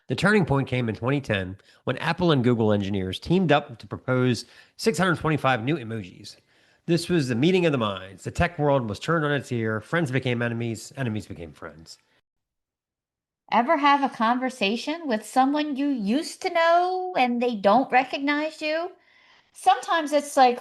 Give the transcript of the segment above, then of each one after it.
The turning point came in 2010 when Apple and Google engineers teamed up to propose 625 new emojis. This was the meeting of the minds. The tech world was turned on its ear. Friends became enemies. Enemies became friends. Ever have a conversation with someone you used to know and they don't recognize you? Sometimes it's like,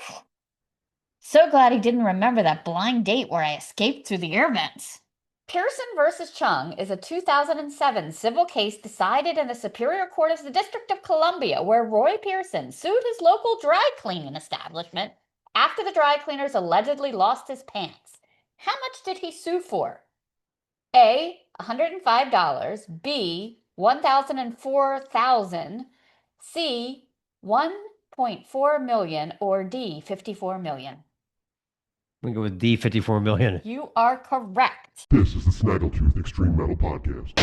so glad he didn't remember that blind date where I escaped through the air vents. Pearson versus Chung is a 2007 civil case decided in the Superior Court of the District of Columbia, where Roy Pearson sued his local dry cleaning establishment after the dry cleaners allegedly lost his pants. How much did he sue for? A, $105, B, $1,004,000, C, $1.4 million, or D, $54 million. We go with D, 54 million. You are correct. This is the Snaggletooth Extreme Metal Podcast.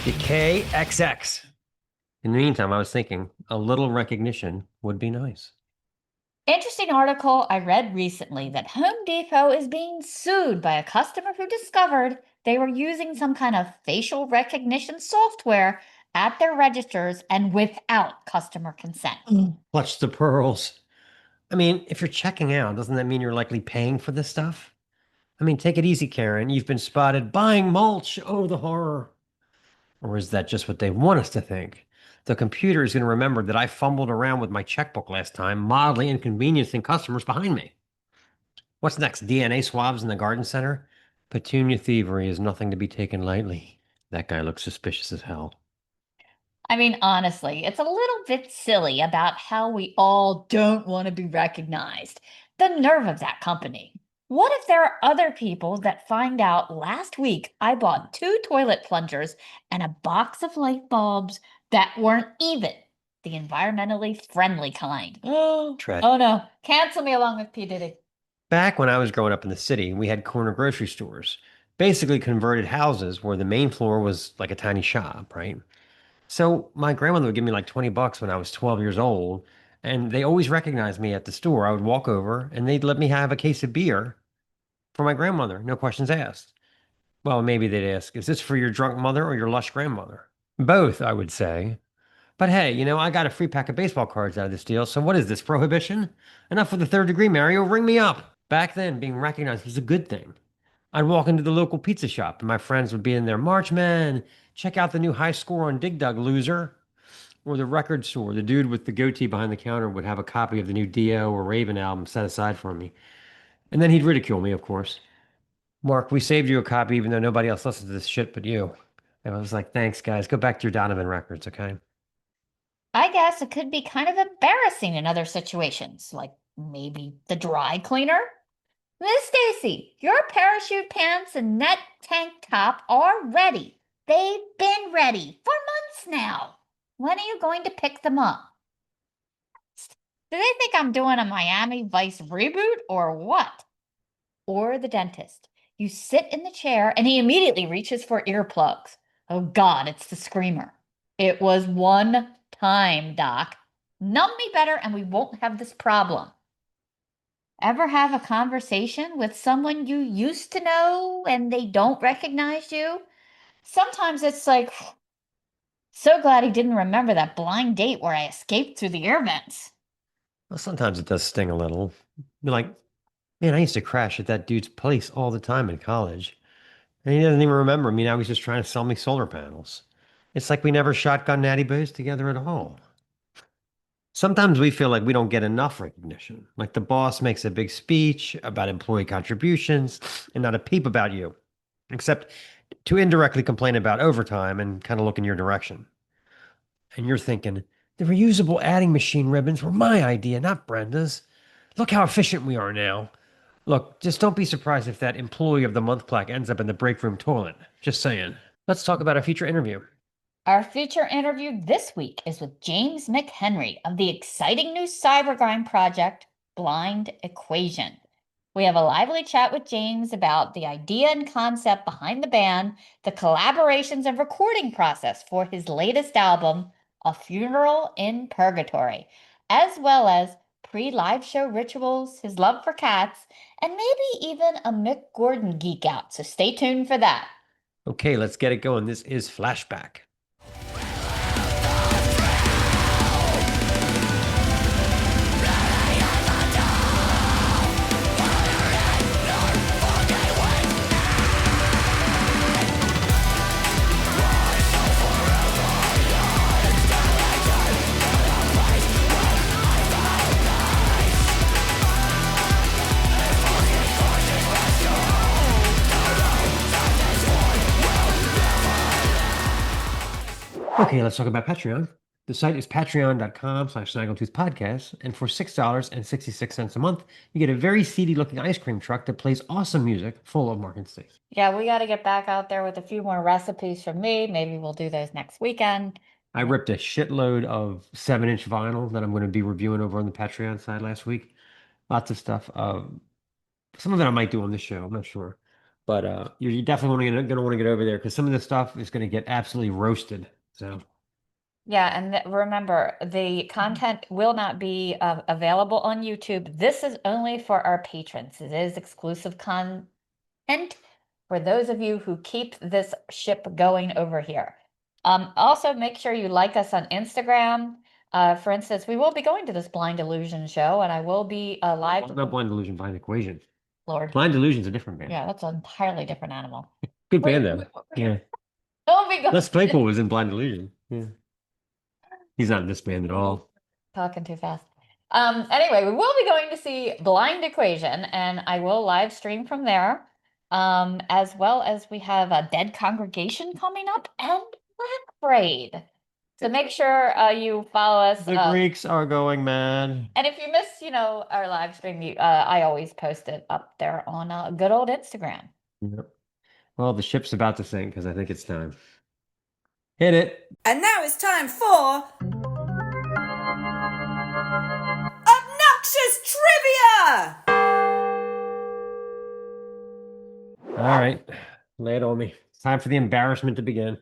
Decay XX. In the meantime, I was thinking a little recognition would be nice. Interesting article I read recently that Home Depot is being sued by a customer who discovered they were using some kind of facial recognition software at their registers and without customer consent. Clutch the pearls. I mean, if you're checking out, doesn't that mean you're likely paying for this stuff? I mean, take it easy, Karen. You've been spotted buying mulch. Oh, the horror. Or is that just what they want us to think? The computer is going to remember that I fumbled around with my checkbook last time, mildly inconveniencing customers behind me. What's next? DNA swabs in the garden center? Petunia thievery is nothing to be taken lightly. That guy looks suspicious as hell. I mean, honestly, it's a little bit silly about how we all don't want to be recognized. The nerve of that company. What if there are other people that find out last week I bought 2 toilet plungers and a box of light bulbs that weren't even the environmentally friendly kind? Oh no, cancel me along with P. Diddy. Back when I was growing up in the city, we had corner grocery stores, basically converted houses where the main floor was like a tiny shop, right? So my grandmother would give me like 20 bucks when I was 12 years old, and they always recognized me at the store. I would walk over and they'd let me have a case of beer for my grandmother, no questions asked. Well, maybe they'd ask, is this for your drunk mother or your lush grandmother? Both, I would say. But hey, I got a free pack of baseball cards out of this deal, so what is this, prohibition? Enough with the third degree, Mario, ring me up. Back then, being recognized was a good thing. I'd walk into the local pizza shop, and my friends would be in there, March man, check out the new high score on Dig Dug, loser. Or the record store, the dude with the goatee behind the counter would have a copy of the new Dio or Raven album set aside for me. And then he'd ridicule me, of course. Mark, we saved you a copy even though nobody else listens to this shit but you. And I was like, thanks, guys. Go back to your Donovan records, okay? I guess it could be kind of embarrassing in other situations, like maybe the dry cleaner. Miss Stacy, your parachute pants and net tank top are ready. They've been ready for months now. When are you going to pick them up? Do they think I'm doing a Miami Vice reboot or what? Or the dentist. You sit in the chair and he immediately reaches for earplugs. Oh God, it's the screamer. It was one time, Doc. Numb me better and we won't have this problem. Ever have a conversation with someone you used to know and they don't recognize you? Sometimes it's like, so glad he didn't remember that blind date where I escaped through the air vents. Well, sometimes it does sting a little. Be like, man, I used to crash at that dude's place all the time in college. And he doesn't even remember me. Now he's just trying to sell me solar panels. It's like we never shotgun Natty Boos together at all. Sometimes we feel like we don't get enough recognition. Like the boss makes a big speech about employee contributions and not a peep about you, except to indirectly complain about overtime and kind of look in your direction. And you're thinking, the reusable adding machine ribbons were my idea, not Brenda's. Look how efficient we are now. Look, just don't be surprised if that employee of the month plaque ends up in the break room toilet. Just saying. Let's talk about a future interview. Our feature interview this week is with James McHenry of the exciting new cybergrind project, Blind Equation. We have a lively chat with James about the idea and concept behind the band, the collaborations and recording process for his latest album, A Funeral in Purgatory, as well as pre-live show rituals, his love for cats, and maybe even a Mick Gordon geek out. So stay tuned for that. Okay, let's get it going. This is Flashback. Okay, let's talk about Patreon. The site is patreon.com/Snaggletooth podcast, and for $6.66 a month, you get a very seedy looking ice cream truck that plays awesome music full of Mark and Stacey. Yeah, we got to get back out there with a few more recipes from me. Maybe we'll do those next weekend. I ripped a shitload of 7-inch vinyl that I'm going to be reviewing over on the Patreon side last week. Lots of stuff. Some of it I might do on this show. I'm not sure. But you're definitely going to want to get over there because some of this stuff is going to get absolutely roasted. So. Yeah, and remember, the content will not be available on YouTube. This is only for our patrons. It is exclusive content for those of you who keep this ship going over here. Also, make sure you like us on Instagram. For instance, we will be going to this Blind Illusion show, and I will be live. Not Blind Illusion, Blind Equation. Lord. Blind Illusion's a different band. Yeah, that's an entirely different animal. Good band, though. Yeah. Les Claypool was in Blind Illusion. Yeah. He's not in this band at all. Talking too fast. Anyway, we will be going to see Blind Equation, and I will live stream from there. As well as we have a Dead Congregation coming up and Black Braid. So make sure you follow us. The Greeks are going mad. And if you miss, our live stream, I always post it up there on good old Instagram. Yep. Well, the ship's about to sink because I think it's time. Hit it. And now it's time for Obnoxious Trivia! All right. Lay it on me. It's time for the embarrassment to begin.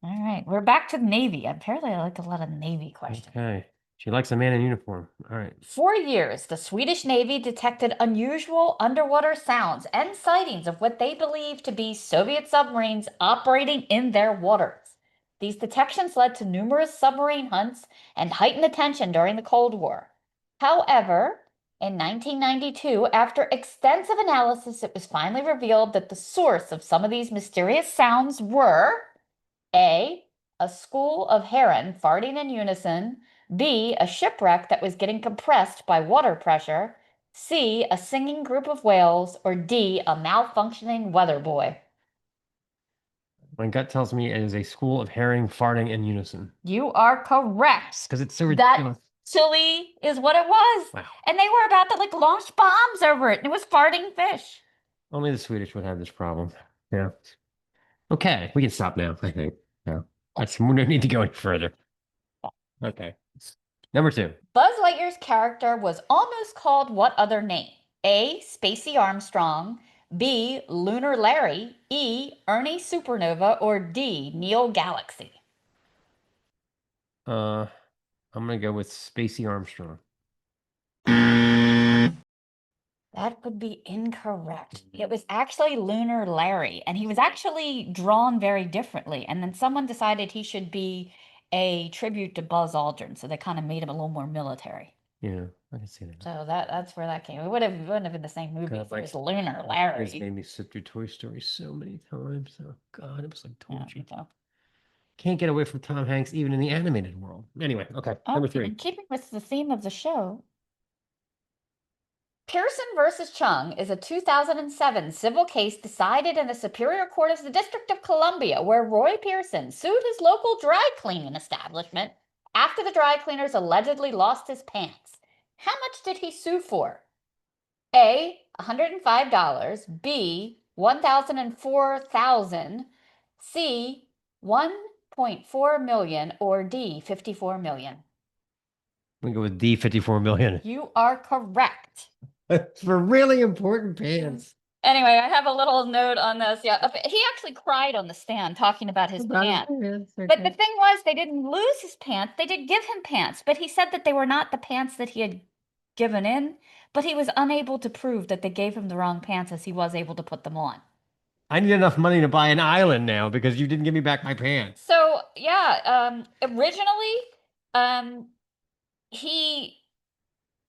All right. We're back to the Navy. Apparently, I like a lot of Navy questions. Okay. She likes a man in uniform. All right. For years, the Swedish Navy detected unusual underwater sounds and sightings of what they believed to be Soviet submarines operating in their waters. These detections led to numerous submarine hunts and heightened attention during the Cold War. However, in 1992, after extensive analysis, it was finally revealed that the source of some of these mysterious sounds were A, a school of heron farting in unison, B, a shipwreck that was getting compressed by water pressure, C, a singing group of whales, or D, a malfunctioning weather buoy. My gut tells me it is a school of herring farting in unison. You are correct. Because it's so ridiculous. That silly is what it was. Wow. And they were about to launch bombs over it, and it was farting fish. Only the Swedish would have this problem. Yeah. Okay, we can stop now, I think. No. We don't need to go any further. Okay. Number 2. Buzz Lightyear's character was almost called what other name? A, Spacey Armstrong, B, Lunar Larry, E, Ernie Supernova, or D, Neo Galaxy? I'm going to go with Spacey Armstrong. That would be incorrect. It was actually Lunar Larry, and he was actually drawn very differently. And then someone decided he should be a tribute to Buzz Aldrin, so they kind of made him a little more military. Yeah, I can see that. So that's where that came. It wouldn't have been the same movie if it was Lunar Larry. It's made me sit through Toy Story so many times. Oh God, it was like torture. Yeah, Can't get away from Tom Hanks even in the animated world. Anyway, okay, number 3. And keeping with the theme of the show, Pearson versus Chung is a 2007 civil case decided in the Superior Court of the District of Columbia, where Roy Pearson sued his local dry cleaning establishment after the dry cleaners allegedly lost his pants. How much did he sue for? A, $105, B, $1,004,000, C, $1.4 million, or D, $54 million? I'm going to go with D, $54 million. You are correct. For really important pants. Anyway, I have a little note on this. Yeah, he actually cried on the stand talking about his About his pants. pants, But the okay. thing was, they didn't lose his pants. They did give him pants, but he said that they were not the pants that he had given in. But he was unable to prove that they gave him the wrong pants as he was able to put them on. I need enough money to buy an island now because you didn't give me back my pants. So yeah, originally, um, he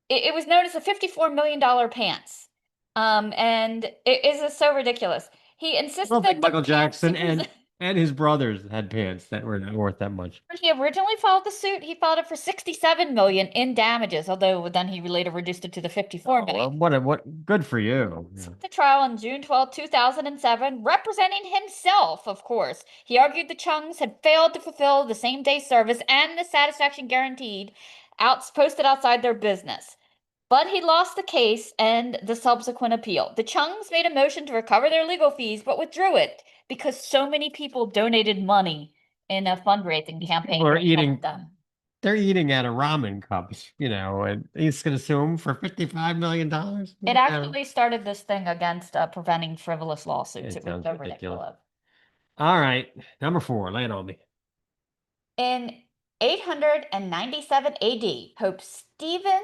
it was known as the $54 million pants. And it is so ridiculous. He I insisted don't that think the Michael pants Jackson he was and his brothers had pants that were not worth that much. when he originally filed the suit, he filed it for 67 million in damages, although then he later reduced it to the 54 Well, million. what good for you. Yeah. The trial on June 12, 2007, representing himself, of course. He argued the Chungs had failed to fulfill the same day service and the satisfaction guaranteed posted outside their business. But he lost the case and the subsequent appeal. The Chungs made a motion to recover their legal fees, but withdrew it because so many people donated money in a fundraising campaign People are to help eating, them. they're eating out of ramen cups, and he's going to sue him for $55 million. It actually started this thing against preventing frivolous lawsuits. It It was sounds so ridiculous. ridiculous. All right, number 4, lay it on me. In 897 AD, Pope Stephen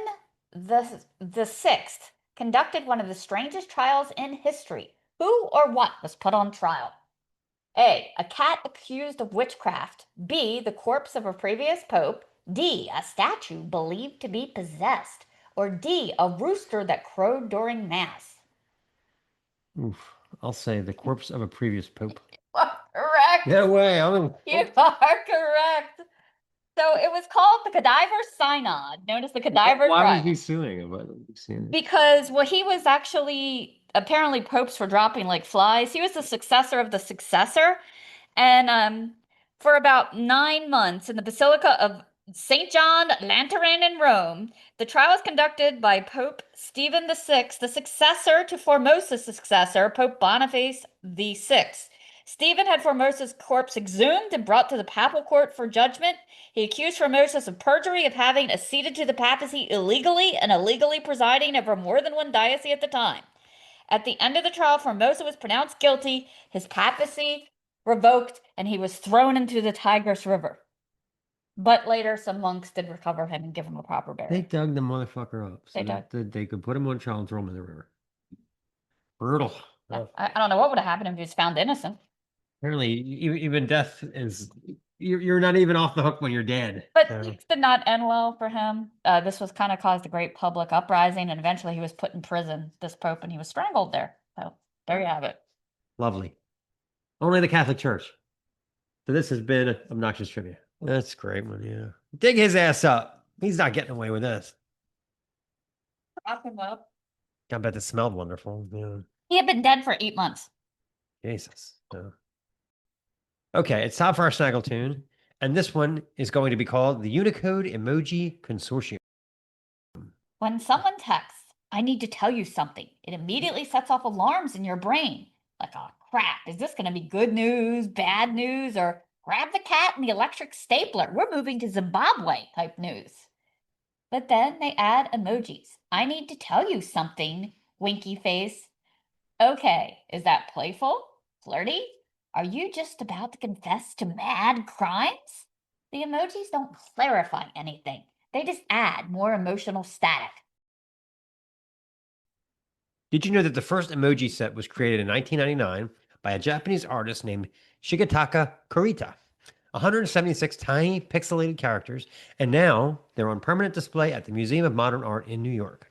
the Sixth conducted one of the strangest trials in history. Who or what was put on trial? A. A cat accused of witchcraft. B. The corpse of a previous pope. D. A statue believed to be possessed. Or D. A rooster that crowed during mass. Oof, I'll say the corpse of a previous pope. Correct. No way. You are correct. So it was called the Cadaver Synod, known as the Cadaver Why was Trial. he suing him? Why was he suing him? Because, well, he was actually apparently popes were dropping like flies. He was the successor of the successor. And for about 9 months in the Basilica of St. John Lateran in Rome, the trial was conducted by Pope Stephen VI, the successor to Formosa's successor, Pope Boniface VI. Stephen had Formosa's corpse exhumed and brought to the papal court for judgment. He accused Formosus of perjury, of having acceded to the papacy illegally and illegally presiding over more than one diocese at the time. At the end of the trial, Formosa was pronounced guilty, his papacy revoked, and he was thrown into the Tigris River. But later, some monks did recover him and give him a proper They burial. dug the motherfucker up so They dug. that they could put him on trial and throw him in the river. Brutal. Yeah, I don't know what would have happened if he was found innocent. Apparently, even death is you're not even off the hook when you're dead. But So, things did not end well for him. This was kind of caused a great public uprising, and eventually he was put in prison, this pope, and he was strangled there. So there you have it. lovely. Only the Catholic Church. So this has been Obnoxious Trivia. That's a great one, yeah. Dig his ass up. He's not getting away with this. Prop him up. I bet it smelled wonderful. Yeah. He had been dead for 8 months. Jesus. Yeah. Okay, it's time for our Snaggletooth. And this one is going to be called the Unicode Emoji Consortium. When someone texts, I need to tell you something, it immediately sets off alarms in your brain. Like, oh crap, is this going to be good news, bad news, or grab the cat and the electric stapler, we're moving to Zimbabwe type news? But then they add emojis. I need to tell you something, winky face. Okay, is that playful? Flirty? Are you just about to confess to mad crimes? The emojis don't clarify anything. They just add more emotional static. Did you know that the first emoji set was created in 1999 by a Japanese artist named Shigetaka Kurita? 176 tiny pixelated characters, and now they're on permanent display at the Museum of Modern Art in New York.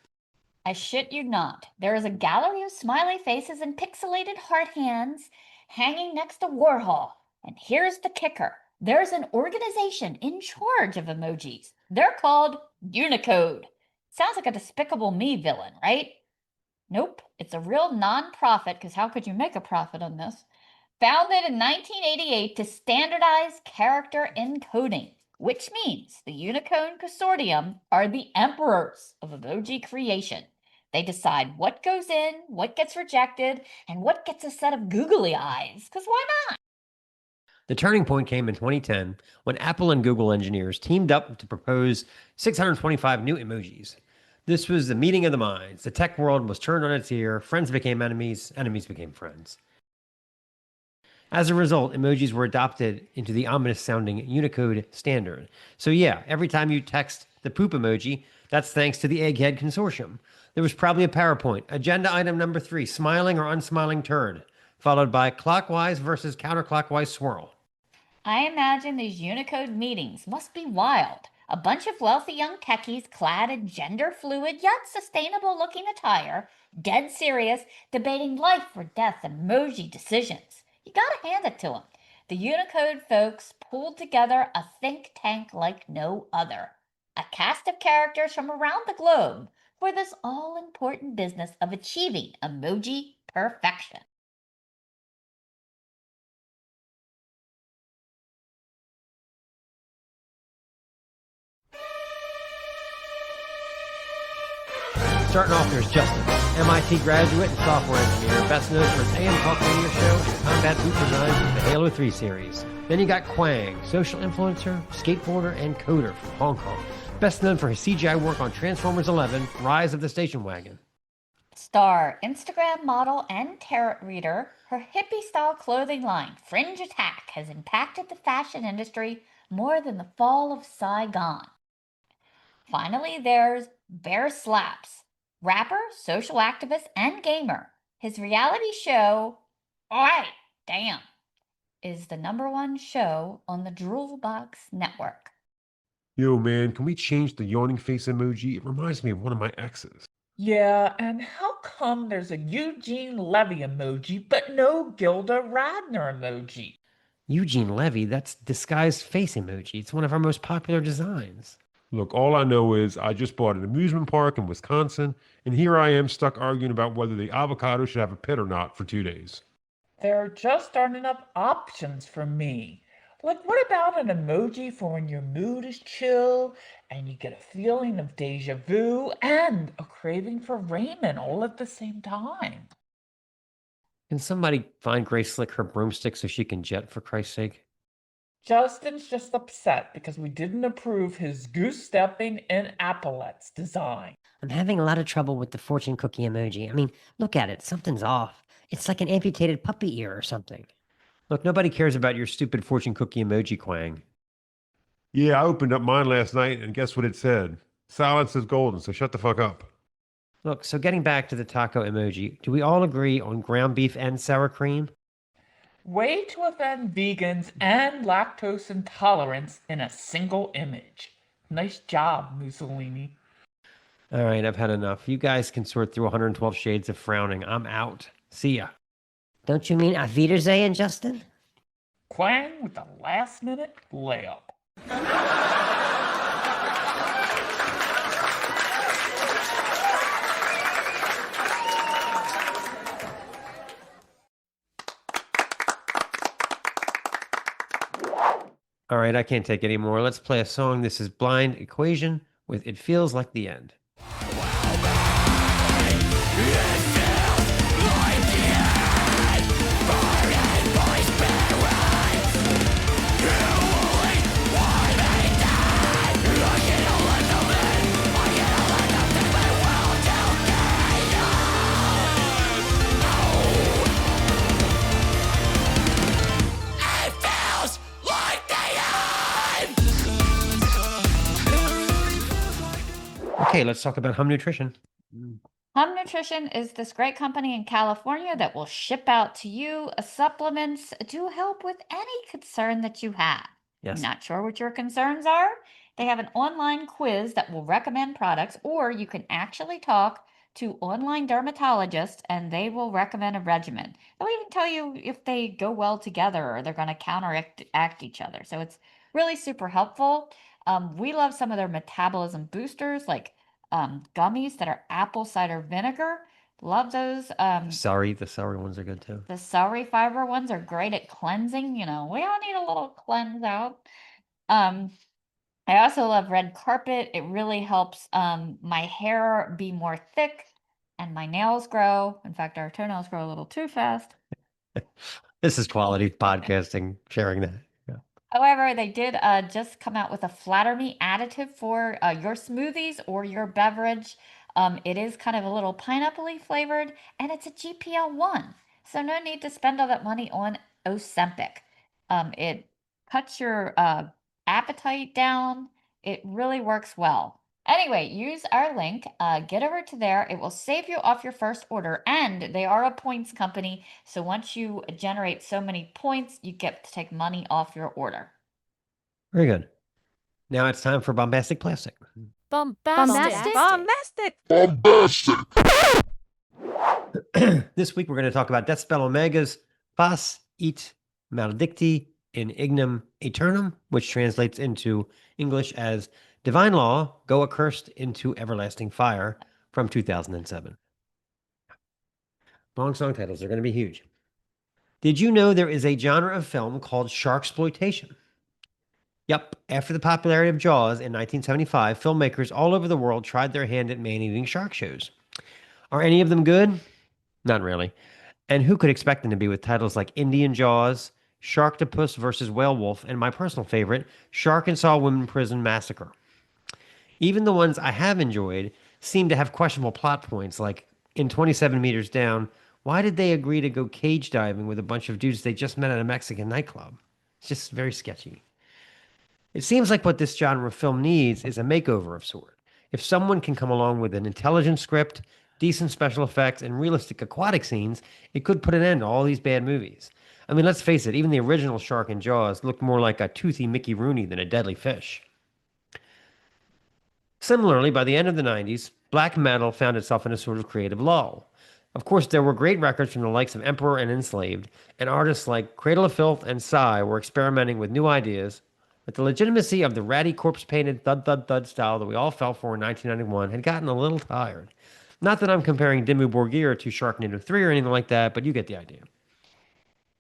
I shit you not. There is a gallery of smiley faces and pixelated heart hands hanging next to Warhol. And here's the kicker. There's an organization in charge of emojis. They're called Unicode. Sounds like a Despicable Me villain, right? Nope, it's a real non-profit, because how could you make a profit on this? Founded in 1988 to standardize character encoding, which means the Unicode Consortium are the emperors of emoji creation. They decide what goes in, what gets rejected, and what gets a set of googly eyes, because why not? The turning point came in 2010 when Apple and Google engineers teamed up to propose 625 new emojis. This was the meeting of the minds. The tech world was turned on its ear. Friends became enemies. Enemies became friends. As a result, emojis were adopted into the ominous sounding Unicode standard. So, yeah, every time you text the poop emoji, that's thanks to the Egghead Consortium. There was probably a PowerPoint. Agenda item number 3, smiling or unsmiling turd, followed by clockwise versus counterclockwise swirl. I imagine these Unicode meetings must be wild. A bunch of wealthy young techies clad in gender fluid yet sustainable looking attire, dead serious, debating life or death emoji decisions. You gotta hand it to them. The Unicode folks pulled together a think tank like no other. A cast of characters from around the globe for this all important business of achieving emoji perfection. Starting off, there's Justin, MIT graduate and software engineer, best known for his AM Talk radio show and combat boot designs of the Halo 3 series. Then you got Quang, social influencer, skateboarder, and coder from Hong Kong, best known for his CGI work on Transformers 11, Rise of the Station Wagon. Star, Instagram model, and tarot reader, her hippie-style clothing line, Fringe Attack, has impacted the fashion industry more than the fall of Saigon. Finally, there's Bear Slaps, rapper, social activist, and gamer. His reality show, Alright, Damn, is the #1 show on the Droolbox network. Yo, man, can we change the yawning face emoji? It reminds me of one of my exes. Yeah, and how come there's a Eugene Levy emoji but no Gilda Radner emoji? Eugene Levy, that's disguised face emoji. It's one of our most popular designs. Look, all I know is I just bought an amusement park in Wisconsin, and here I am stuck arguing about whether the avocado should have a pit or not for 2 days. There just aren't enough options for me. Like, what about an emoji for when your mood is chill and you get a feeling of deja vu and a craving for ramen all at the same time? Can somebody find Grace Slick her broomstick so she can jet, for Christ's sake? Justin's just upset because we didn't approve his goose stepping in epaulets design. I'm having a lot of trouble with the fortune cookie emoji. I mean, look at it. Something's off. It's like an amputated puppy ear or something. Look, nobody cares about your stupid fortune cookie emoji, Quang. Yeah, I opened up mine last night, and guess what it said? Silence is golden, so shut the fuck up. Look, so getting back to the taco emoji, do we all agree on ground beef and sour cream? Way to offend vegans and lactose intolerance in a single image. Nice job, Mussolini. All right, I've had enough. You guys can sort through 112 shades of frowning. I'm out. See ya. Don't you mean Auf Wiedersehen, Justin? Quang with the last minute layup. All right, I can't take it anymore. Let's play a song. This is Blind Equation with It Feels Like the End. Okay, let's talk about Hum Nutrition. Hum Nutrition is this great company in California that will ship out to you supplements to help with any concern that you have. Yes. Not sure what your concerns are? They have an online quiz that will recommend products, or you can actually talk to online dermatologists and they will recommend a regimen. They'll even tell you if they go well together or they're going to counteract each other. So it's really super helpful. We love some of their metabolism boosters, like gummies that are apple cider vinegar. Love those. The celery ones are good too. The celery fiber ones are great at cleansing. You know, we all need a little cleanse out. I also love red carpet. It really helps my hair be more thick and my nails grow. In fact, our toenails grow a little too fast. This is quality podcasting, sharing that. Yeah. However, they did just come out with a flatter me additive for your smoothies or your beverage. It is kind of a little pineapple-y flavored, and it's a GPL1. So no need to spend all that money on Ozempic. It cuts your appetite down. It really works well. Anyway, use our link. Get over to there. It will save you off your first order, and they are a points company. So once you generate so many points, you get to take money off your order. Very good. Now it's time for Bombastic Plastic. Bombastic. This week we're going to talk about Deathspell Omega's Fas et Maledicti in Ignem Aeternum, which translates into English as Divine Law, Go Accursed into Everlasting Fire from 2007. Long song titles are going to be huge. Did you know there is a genre of film called Sharksploitation? Yep, after the popularity of Jaws in 1975, filmmakers all over the world tried their hand at man-eating shark shows. Are any of them good? Not really. And who could expect them to be with titles like Indian Jaws, Sharktopus versus Whale Wolf, and my personal favorite, Shark and Saw Women Prison Massacre? Even the ones I have enjoyed seem to have questionable plot points, like in 27 Meters Down, why did they agree to go cage diving with a bunch of dudes they just met at a Mexican nightclub? It's just very sketchy. It seems like what this genre of film needs is a makeover of sort. If someone can come along with an intelligent script, decent special effects, and realistic aquatic scenes, it could put an end to all these bad movies. I mean, let's face it, even the original Shark in Jaws looked more like a toothy Mickey Rooney than a deadly fish. Similarly, by the end of the 90s, black metal found itself in a sort of creative lull. Of course, there were great records from the likes of Emperor and Enslaved, and artists like Cradle of Filth and Psy were experimenting with new ideas, but the legitimacy of the ratty corpse-painted thud-thud-thud style that we all fell for in 1991 had gotten a little tired. Not that I'm comparing Dimmu Borgir to Sharknado 3 or anything like that, but you get the idea.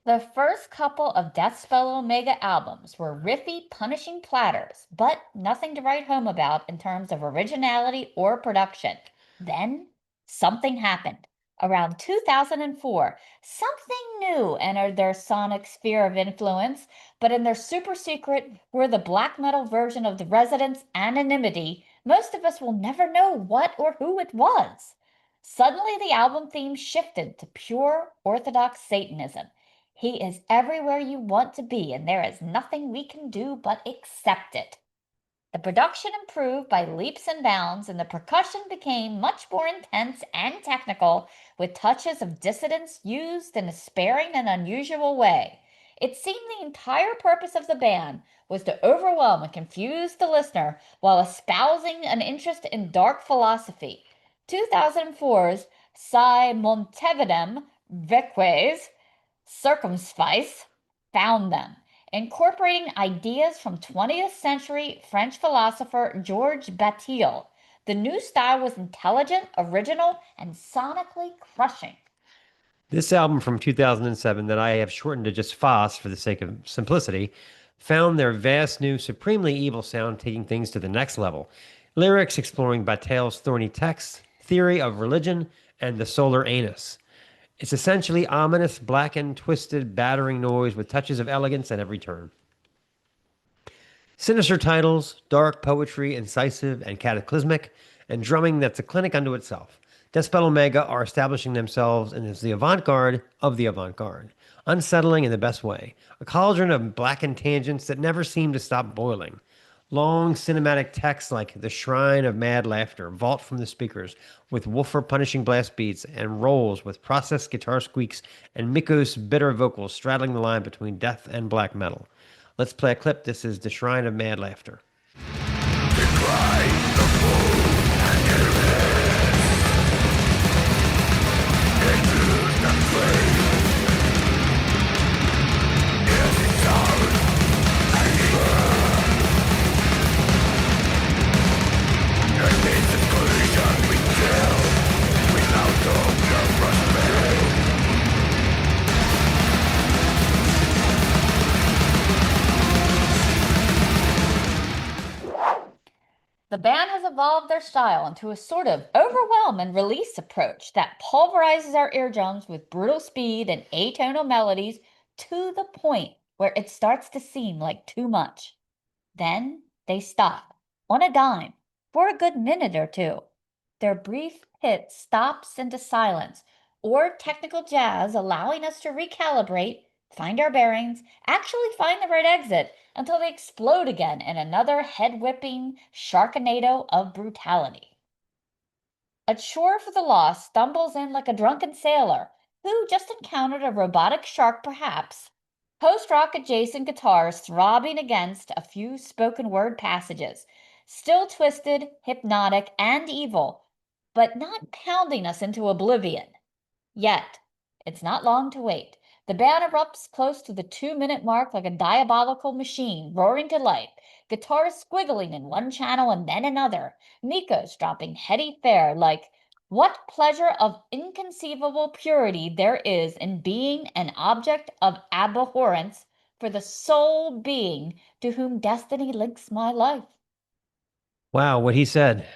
The first couple of Deathspell Omega albums were riffy, punishing platters, but nothing to write home about in terms of originality or production. Then, something happened. Around 2004, something new entered their sonic sphere of influence, but in their super secret were the black metal version of The Resident's Anonymity. Most of us will never know what or who it was. Suddenly, the album theme shifted to pure Orthodox Satanism. He is everywhere you want to be, and there is nothing we can do but accept it. The production improved by leaps and bounds, and the percussion became much more intense and technical, with touches of dissonance used in a sparing and unusual way. It seemed the entire purpose of the band was to overwhelm and confuse the listener while espousing an interest in dark philosophy. 2004's Si Montevidem Veques Circumspice found them, incorporating ideas from 20th century French philosopher Georges Bataille. The new style was intelligent, original, and sonically crushing. This album from 2007, that I have shortened to just Foss for the sake of simplicity, found their vast new, supremely evil sound taking things to the next level. Lyrics exploring Bataille's thorny text, theory of religion, and the solar anus. It's essentially ominous, blackened, twisted, battering noise with touches of elegance at every turn. Sinister titles, dark poetry, incisive and cataclysmic, and drumming that's a clinic unto itself. Deathspell Omega are establishing themselves as the avant-garde of the avant-garde, unsettling in the best way, a cauldron of blackened tangents that never seem to stop boiling. Long cinematic texts like The Shrine of Mad Laughter vault from the speakers with woofer punishing blast beats and rolls with processed guitar squeaks and Mikko's bitter vocals straddling the line between death and black metal. Let's play a clip. This is The Shrine of Mad Laughter. The band has evolved their style into a sort of overwhelm and release approach that pulverizes our eardrums with brutal speed and atonal melodies to the point. where it starts to seem like too much. Then they stop, on a dime, for a good minute or two. Their brief hit stops into silence, or technical jazz allowing us to recalibrate, find our bearings, actually find the right exit, until they explode again in another head-whipping sharknado of brutality. A chore for the lost stumbles in like a drunken sailor who just encountered a robotic shark, perhaps. Post-rock adjacent guitars throbbing against a few spoken word passages, still twisted, hypnotic, and evil, but not pounding us into oblivion. Yet, it's not long to wait. The band erupts close to the 2-minute mark like a diabolical machine roaring to life, guitars squiggling in one channel and then another, Nico's dropping heady fare like, what pleasure of inconceivable purity there is in being an object of abhorrence for the sole being to whom destiny links my life. Wow, what he said.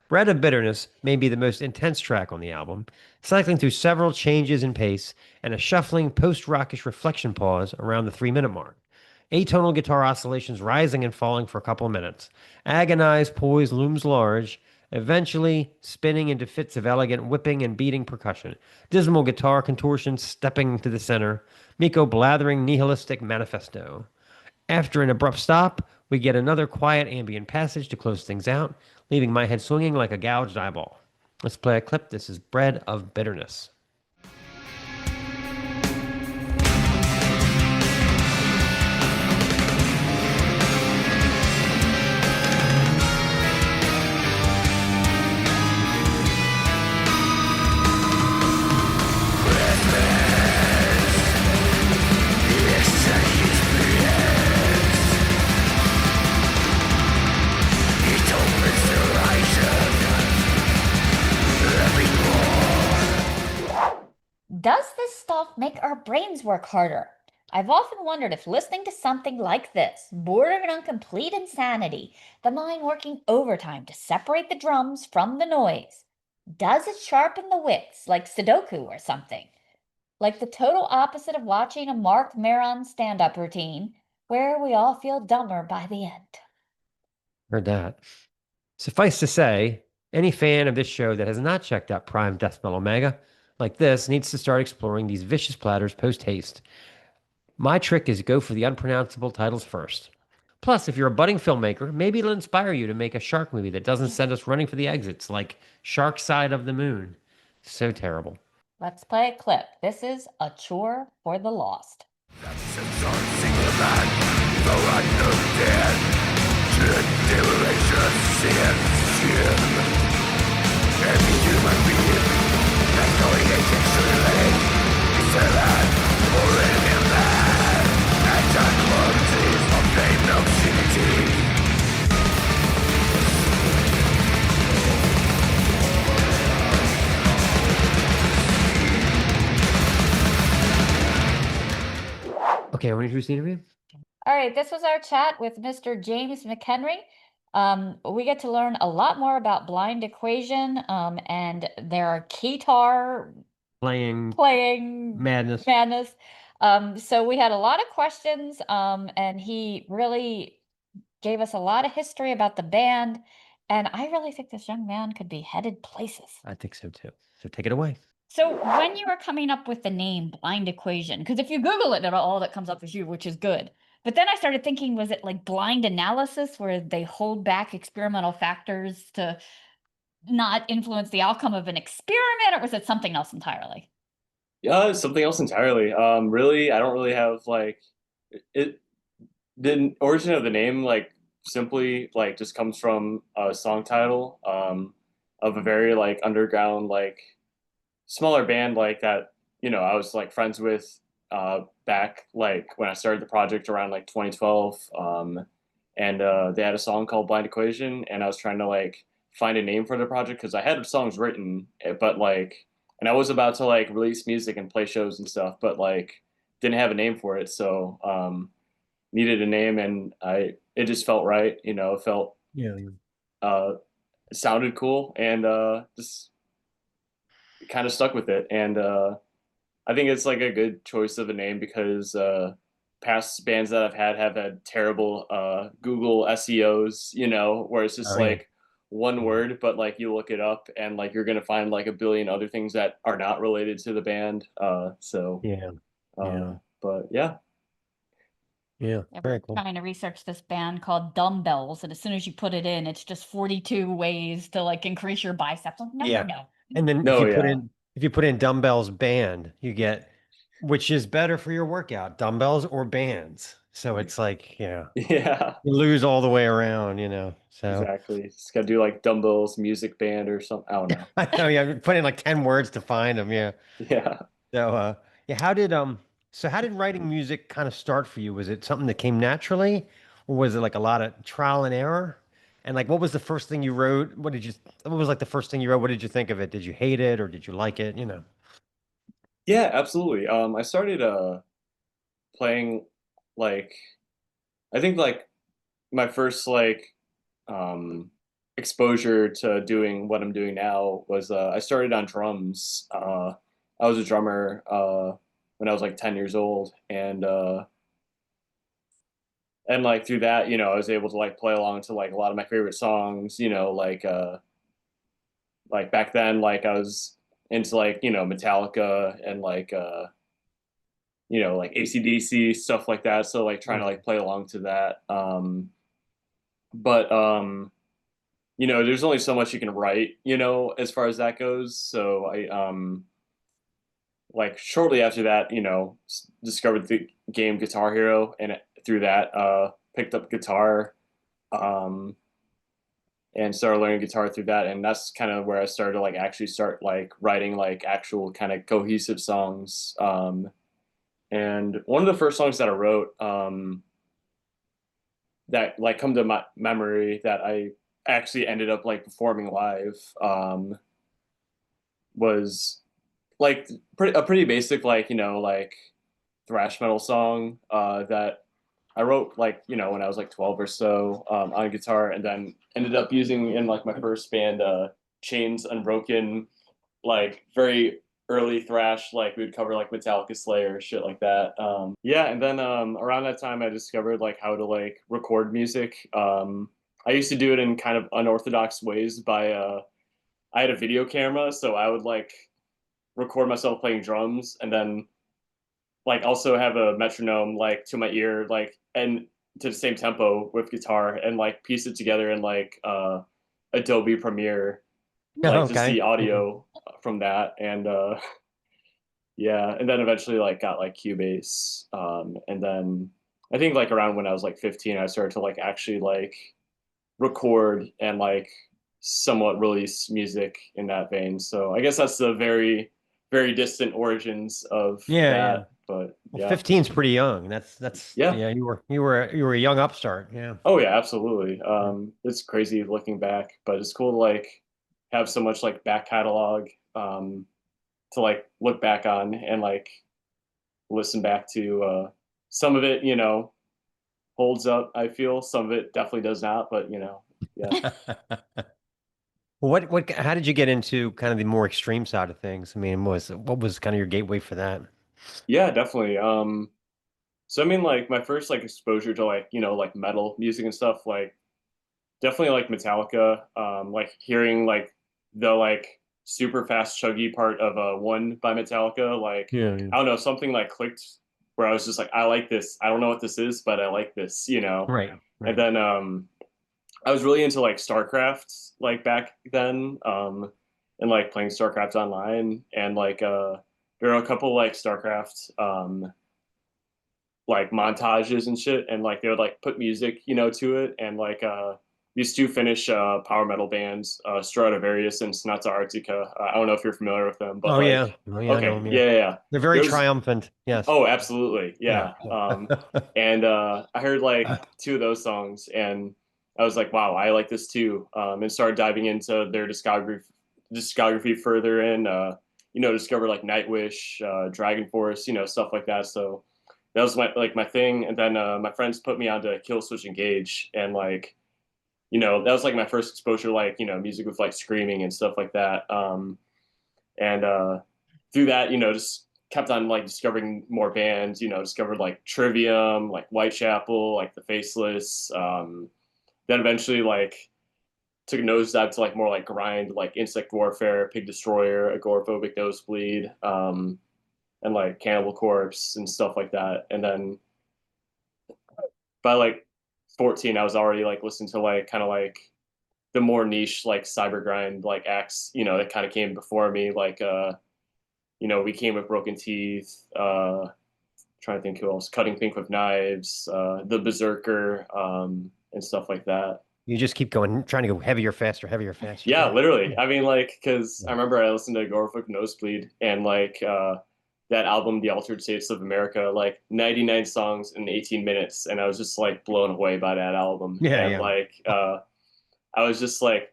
Bread of Bitterness may be the most intense track on the album, cycling through several changes in pace and a shuffling post-rockish reflection pause around the 3-minute mark. Atonal guitar oscillations rising and falling for a couple of minutes. Agonized poise looms large, eventually spinning into fits of elegant whipping and beating percussion. Dismal guitar contortions stepping to the center. Miko blathering nihilistic manifesto. After an abrupt stop, we get another quiet ambient passage to close things out, leaving my head swinging like a gouged eyeball. Let's play a clip. This is Bread of Bitterness. Does this stuff make our brains work harder? I've often wondered if listening to something like this, bordering on complete insanity, the mind working overtime to separate the drums from the noise, does it sharpen the wits like Sudoku or something? Like the total opposite of watching a Mark Maron stand-up routine, where we all feel dumber by the end. Heard that. Suffice to say, any fan of this show that has not checked out Prime Deathspell Omega, like this, needs to start exploring these vicious platters post haste. My trick is go for the unpronounceable titles first. Plus, if you're a budding filmmaker, maybe it'll inspire you to make a shark movie that doesn't send us running for the exits, like Shark Side of the Moon. So terrible. Let's play a clip. This is A Chore for the Lost. Okay, I want to introduce the interview. All right, this was our chat with Mr. James McHenry. We get to learn a lot more about blind equation and their keytar Playing madness. So we had a lot of questions, and he really gave us a lot of history about the band. And I really think this young man could be headed places. I think so too. So take it away. So when you were coming up with the name Blind Equation, because if you Google it, all that comes up is you, which is good. But then I started thinking, was it like blind analysis where they hold back experimental factors to not influence the outcome of an experiment, or was it something else entirely? Yeah, it's something else entirely. Really, I don't really have like it. The origin of the name, like simply like just comes from a song title of a very like underground like smaller band like that, I was like friends with back like when I started the project around like 2012. And they had a song called Blind Equation, and I was trying to like find a name for the project because I had songs written, but like, and I was about to like release music and play shows and stuff, but like didn't have a name for it. So needed a name, and it just felt right, it felt it sounded cool, and just kind of stuck with it. And I think it's like a good choice of a name because past bands that I've have had terrible Google SEOs, you know, where it's just Oh yeah. like one word, but like you look it up and like you're gonna find like a billion other things that are not related to the band. Yeah. Yeah. But yeah. Yeah. Yeah, we're Very cool. trying to research this band called Dumbbells, and as soon as you put it in, it's just 42 ways to like increase your biceps. Like, no, Yeah. no, And then No, yeah. if you put in dumbbells band, you get which is better for your workout, dumbbells or bands. So it's like, yeah, Yeah, you lose all the way around, you know. So exactly. Just gotta do like dumbbells, music band or something. I don't know. I know, yeah, put in like 10 words to find them, yeah. Yeah. So yeah, how did writing music kind of start for you? Was it something that came naturally, or was it like a lot of trial and error? And like what was the first thing you wrote? What was like the first thing you wrote? What did you think of it? Did you hate it or did you like it? You know? Yeah, absolutely. I started playing like I think like my first like um exposure to doing what I'm doing now was I started on drums. I was a drummer when I was like 10 years old and like through that, you know, I was able to like play along to like a lot of my favorite songs, you know, like back then like I was into like, you know, Metallica and like you know, like ACDC, stuff like that. So like trying to like play along to that. But you know, there's only so much you can write, you know, as far as that goes. So I like shortly after that, you know, discovered the game Guitar Hero and through that picked up guitar um and started learning guitar through that, and that's kind of where I started to like actually start like writing like actual kind of cohesive songs. And one of the first songs that I wrote that like come to my memory that I actually ended up like performing live was like a pretty basic like, you know, like thrash metal song that I wrote like, you know, when I was like 12 or so on guitar, and then ended up using in like my first band Chains Unbroken, like very early thrash, like we would cover like Metallica, Slayer, shit like that. Yeah, and then around that time I discovered like how to like record music. I used to do it in kind of unorthodox ways by I had a video camera, so I would like record myself playing drums and then like also have a metronome like to my ear, like and to the same tempo with guitar, and like piece it together in like Adobe Premiere, like just Okay. the audio from that. And yeah, and then eventually like got like Cubase. And then I think like around when I was like 15, I started to like actually like record and like somewhat release music in that vein. So I guess that's the very, very distant origins of Yeah, yeah. that. But Well, yeah. 15's pretty young. That's Yeah. yeah, you were a young upstart. Yeah. Oh yeah, absolutely. It's crazy looking back, but it's cool to like have so much like back catalog to like look back on and like listen back to. Some of it, you know, holds up. I feel some of it definitely does not, but you know, yeah. How did you get into kind of the more extreme side of things? I mean, what was kind of your gateway for that? Yeah, definitely. So I mean, like my first like exposure to like, you know, like metal music and stuff, like definitely like Metallica. Like hearing like the like super fast chuggy part of One by Metallica. Like Yeah, yeah. I don't know, something like clicked where I was just like, I like this. I don't know what this is, but I like this, you know. Right, And right. then I was really into like StarCraft like back then, and like playing StarCraft online, and like there are a couple like StarCraft like montages and shit, and like they would like put music, you know, to it, and like these two Finnish power metal bands, Stratovarius and Sonata Arctica. I don't know if you're familiar with them, but Oh like, yeah. Oh yeah, I know okay, him, yeah. yeah, yeah, yeah. They're very There's triumphant. Yes. Oh, absolutely, Yeah. yeah. And I heard like two of those songs, and I was like, wow, I like this too. And started diving into their discography further, and you know, discover like Nightwish, Dragon Force, you know, stuff like that. So that was my thing. And then my friends put me onto Kill Switch Engage, and like, you know, that was like my first exposure to like, you know, music with like screaming and stuff like that. And through that, you know, just kept on like discovering more bands, discovered like Trivium, like Whitechapel, like the Faceless. Then eventually like took a nosedive to like more like grind, like Insect Warfare, Pig Destroyer, Agoraphobic Nosebleed, and like Cannibal Corpse and stuff like that. And then by like 14, I was already like listening to like kind of like the more niche like cybergrind like acts, that kind of came before me. Like we came with Broken Teeth, trying to think who else, Cutting Pink with Knives, the Berserker, and stuff like that. You just keep going, trying to go heavier, faster, heavier, faster. Yeah, literally. I mean, like, because I remember I listened to Agoraphobic Nosebleed and like that album, The Altered States of America, like 99 songs in 18 minutes, and I was just like blown away by that album. Yeah, and yeah. like I was just like,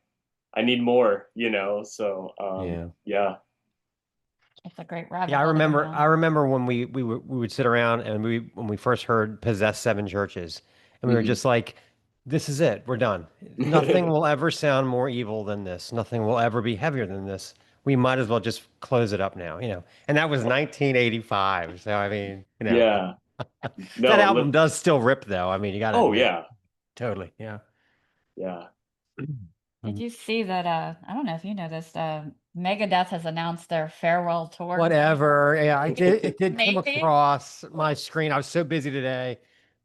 I need more, So yeah. It's a great rabbit Yeah, I hole to go remember. down. I remember when we would sit around and when we first heard "Possess Seven Churches," and we were Mhm. just like, "This is it. We're done. Nothing will ever sound more evil than this. Nothing will ever be heavier than this. We might as well just close it up now." And that was 1985. So I mean, Yeah. that No. album does still rip, though. I mean, you got to Oh admit, yeah. totally. Yeah. Yeah. Did you see that? I don't know if you know this. Megadeth has announced their farewell tour. Whatever. Yeah, I did. It did come Maybe. across my screen. I was so busy today,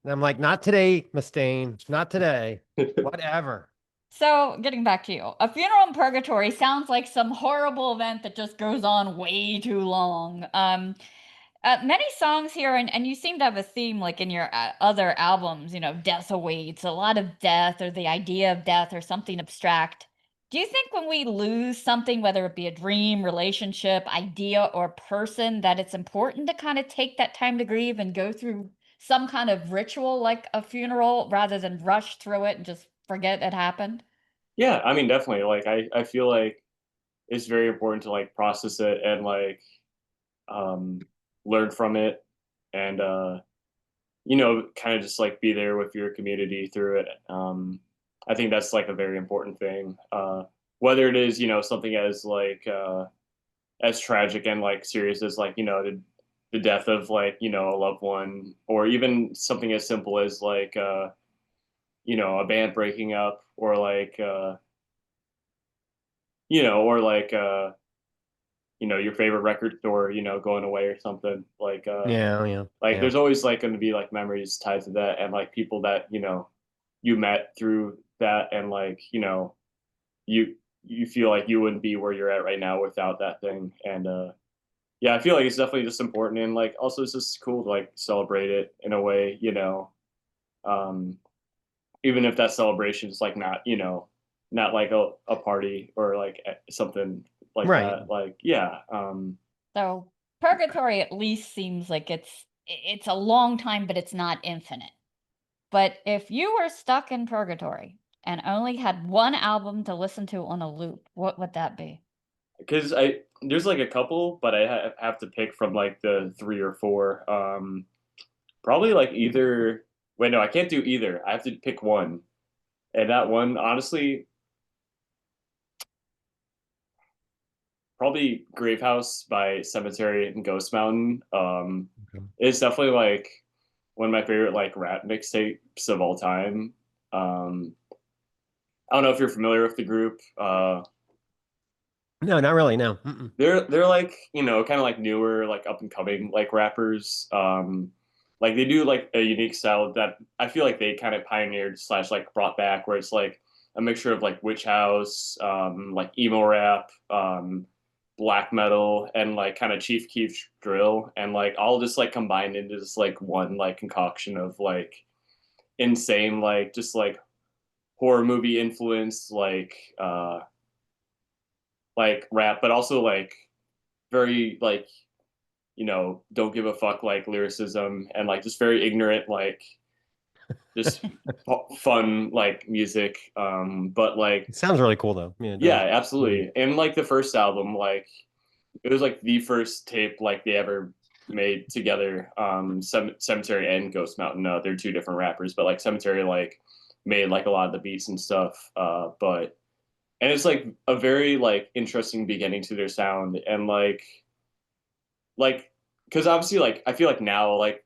and I'm like, not today, Mustaine. Not today. Whatever. So, getting back to you, a funeral in purgatory sounds like some horrible event that just goes on way too long. Many songs here, and you seem to have a theme like in your other albums, death awaits, a lot of death or the idea of death or something abstract. Do you think when we lose something, whether it be a dream, relationship, idea, or person, that it's important to kind of take that time to grieve and go through some kind of ritual like a funeral rather than rush through it and just forget it happened? Yeah, I mean, definitely. Like, I feel like it's very important to like process it and like um, learn from it, and kind of just like be there with your community through it. I think that's like a very important thing. Whether it is something as like as tragic and like serious as like the death of like a loved one, or even something as simple as like a band breaking up, or like or like your favorite record store going away or something like Yeah, yeah, like yeah. there's always like going to be like memories tied to that, and like people that you met through that, and like you you feel like you wouldn't be where you're at right now without that thing. And yeah, I feel like it's definitely just important, and like also it's just cool to like celebrate it in a way, um even if that celebration is like not not like a party or like something like Right. that. Like yeah. So purgatory at least seems like it's a long time, but it's not infinite. But if you were stuck in purgatory and only had one album to listen to on a loop, what would that be? Because I there's like a couple, but I have to pick from like the three or four. Probably like either. Wait, no, I can't do either. I have to pick one, and that one, honestly, probably Gravehouse by Cemetery and Ghost Mountain. Okay. It's definitely like one of my favorite like rap mixtapes of all time. Um, I don't know if you're familiar with the group. No, not really. No. Mm-mm. They're like kind of like newer, like up and coming like rappers. Like they do like a unique style that I feel like they kind of pioneered slash like brought back, where it's like a mixture of like witch house, like emo rap, black metal, and like kind of Chief Keef drill, and like all just like combined into just like one like concoction of like insane like just like horror movie influence like rap, but also like very like don't give a fuck like lyricism, and like just very ignorant like just fun like music. But like It sounds really cool, though. Yeah, it yeah, does. absolutely. And like the first album, like it was like the first tape like they ever made together. Cemetery and Ghost Mountain, they're two different rappers, but like Cemetery like made like a lot of the beats and stuff. But and it's like a very like interesting beginning to their sound, and like because obviously like I feel like now like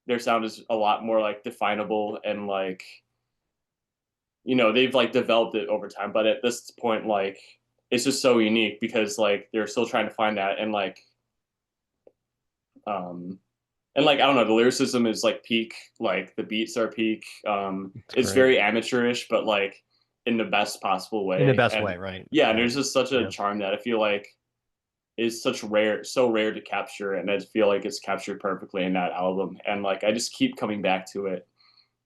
their sound is a lot more like definable and like they've like developed it over time, but at this point like it's just so unique because like they're still trying to find that um and like I don't know, the lyricism is like peak, like the beats are peak. It's great. very amateurish, but like in the best possible way. In the best and way, right? yeah, and Right. there's just such a Yeah. charm that I feel like is so rare to capture, and I feel like it's captured perfectly in that album. And like I just keep coming back to it,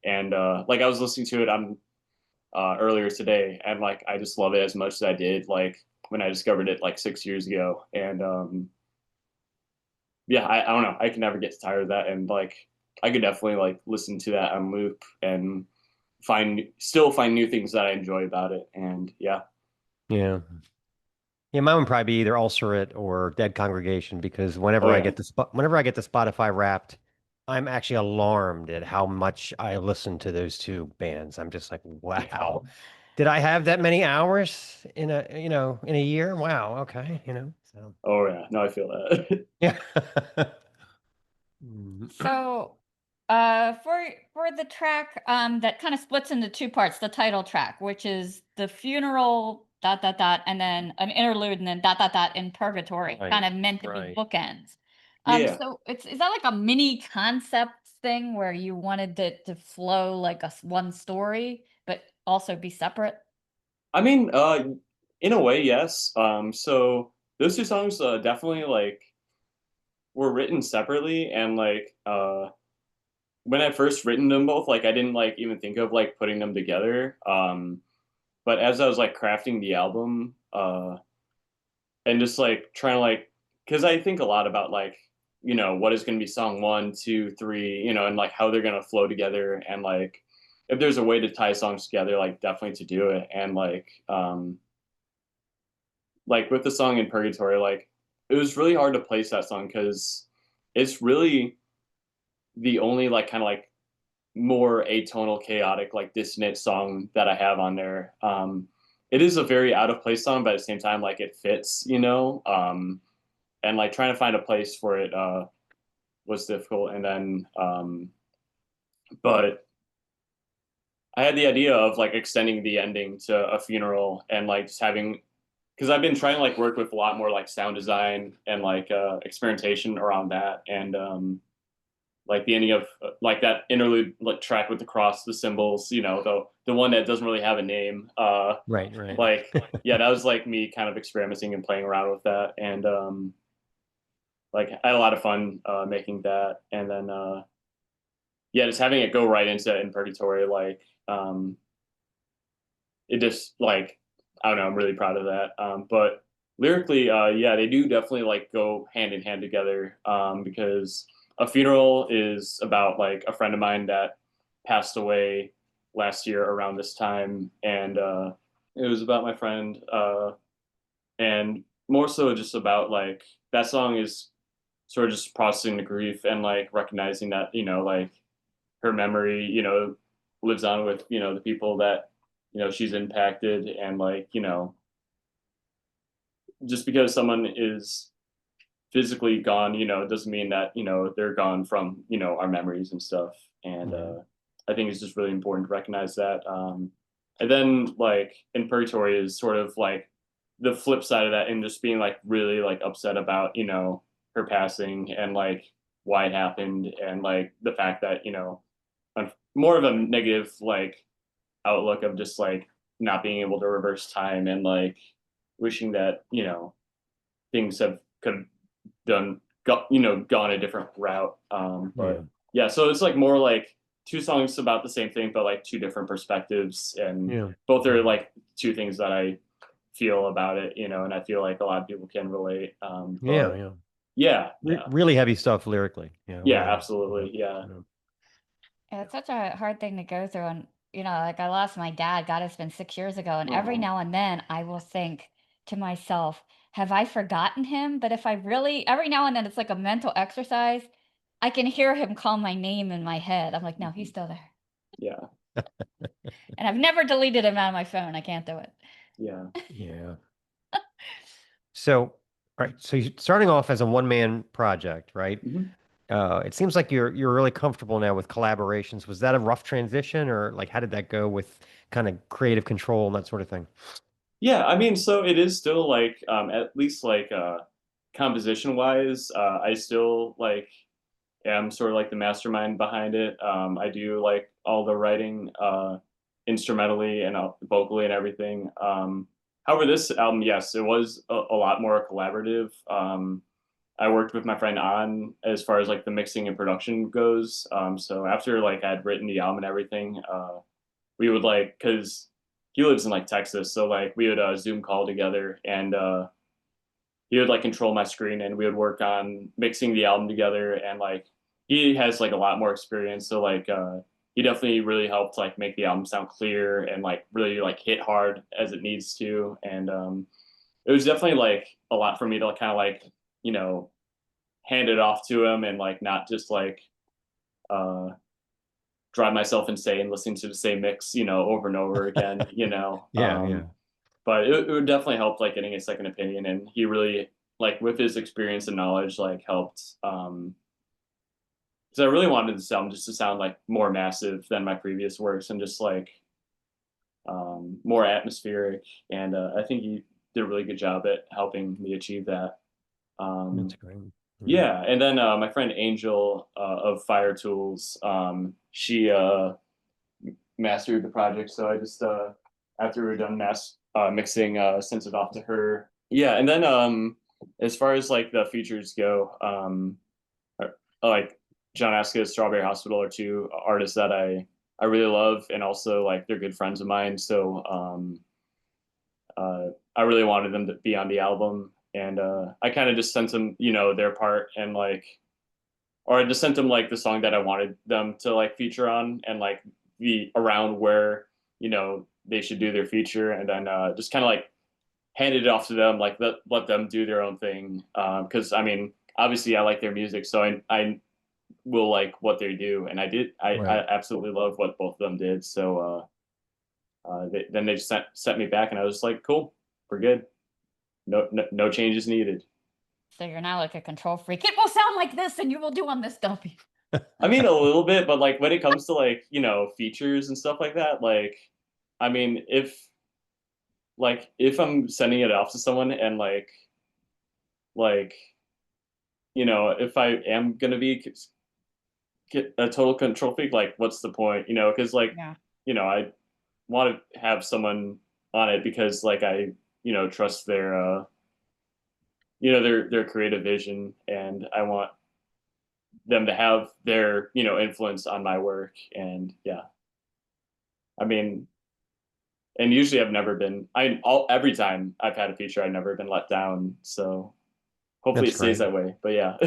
and like I was listening to it on earlier today, and like I just love it as much as I did like when I discovered it like 6 years ago. And yeah, I don't know. I can never get tired of that, and like I could definitely like listen to that on loop and still find new things that I enjoy about it. And yeah, Yeah. Yeah, mine would probably be either Ulcerate or Dead Congregation because oh yeah, whenever I get the Spotify Wrapped, I'm actually alarmed at how much I listen to those two bands. I'm just like, wow, did I have that many hours in a year? Wow, okay, so oh yeah. No, I feel that. yeah. So, for the track that kind of splits into two parts, the title track, which is the funeral dot dot dot, and then an interlude, and then dot dot dot in purgatory, Right, kind of meant to right. be bookends. Yeah. So is that like a mini concept thing where you wanted it to flow like one story, but also be separate? I mean, in a way, yes. So those two songs definitely like were written separately, and like when I first written them both, like I didn't like even think of like putting them together. But as I was like crafting the album, and just like trying to like, because I think a lot about like what is going to be song one, two, three, and like how they're going to flow together, and like if there's a way to tie songs together, like definitely to do it. And like with the song in Purgatory, like it was really hard to place that song because it's really the only like kind of like more atonal, chaotic, like dissonant song that I have on there. It is a very out of place song, but at the same time, like it fits, and like trying to find a place for it was difficult. And then, but I had the idea of like extending the ending to a funeral and like just having, because I've been trying to like work with a lot more like sound design and like experimentation around that. And like the ending of like that interlude like track with the cross, the symbols, the one that doesn't really have a name. Right, right. Like yeah, that was like me kind of experimenting and playing around with that. And like I had a lot of fun making that. And then yeah, just having it go right into In Purgatory, like it just like I don't know, I'm really proud of that. But lyrically, yeah, they do definitely like go hand in hand together. Because a funeral is about like a friend of mine that passed away last year around this time, and it was about my friend, and more so just about like that song is sort of just processing the grief and like recognizing that like her memory lives on with the people that she's impacted, and like just because someone is physically gone doesn't mean that they're gone from our memories and stuff. And I think it's just really important to recognize that. And then like In Purgatory is sort of like the flip side of that, and just being like really like upset about her passing and like why it happened, and like the fact that more of a negative like outlook of just like not being able to reverse time, and like wishing that things have could have gone a different route. But yeah, so it's like more like two songs about the same thing, but like two different perspectives, and Yeah. both are like two things that I feel about it, and I feel like a lot of people can relate. Yeah, yeah. Yeah, Really heavy stuff lyrically. Yeah, yeah, really. absolutely, yeah. Yeah, it's such a hard thing to go through. And, like I lost my dad, God, it's been 6 years ago. And every now and then I will think to myself, have I forgotten him? But if I really, every now and then it's like a mental exercise. I can hear him call my name in my head. I'm like, no, he's still there. Yeah, And I've never deleted him out of my phone. I can't do it. yeah. Yeah. So Right. So you're starting off as a one-man project, right? Mhm. It seems like you're really comfortable now with collaborations. Was that a rough transition, or like how did that go with kind of creative control and that sort of thing? Yeah, I mean, so it is still like at least like composition wise, I still like am sort of like the mastermind behind it. I do like all the writing instrumentally and vocally and everything. However, this album, yes, it was a lot more collaborative. I worked with my friend on as far as like the mixing and production goes. So after like I'd written the album and everything, we would like because he lives in like Texas, so like we would Zoom call together and he would like control my screen and we would work on mixing the album together and like he has like a lot more experience, so like he definitely really helped like make the album sound clear and like really like hit hard as it needs to. And it was definitely like a lot for me to kind of like you know hand it off to him and like not just like uh drive myself insane listening to the same mix, over and over again, Yeah, yeah. but it would definitely help like getting a second opinion. And he really like with his experience and knowledge like helped because I really wanted the sound just to sound like more massive than my previous works and just like more atmospheric. And I think he did a really good job at helping me achieve that. That's um, great. Yeah. yeah, and then my friend Angel of Fire Tools, she mastered the project. So I just after we were done mixing, sent it off to her. Yeah, and then as far as like the features go, like John Aska's Strawberry Hospital are two artists that I really love, and also like they're good friends of mine. So I really wanted them to be on the album, and I kind of just sent them, their part, and like, or I just sent them like the song that I wanted them to like feature on, and like be around where they should do their feature, and then just kind of like handed it off to them, like let them do their own thing. Because I mean, obviously I like their music, so I will like what they do, and I Right. absolutely love what both of them did. So then they just sent me back, and I was just like, cool, we're good. No changes needed. So you're now like a control freak. It will sound like this, and you will do on this dummy. I mean, a little bit, but like when it comes to like features and stuff like that, like I mean, if I'm sending it off to someone and like if I am gonna be a total control freak, like what's the point? Because like Yeah. I want to have someone on it because like I trust their creative vision, and I want them to have their influence on my work. And yeah, I mean, and usually I've never been every time I've had a feature I've never been let down, so hopefully That's it stays great. that way. But yeah.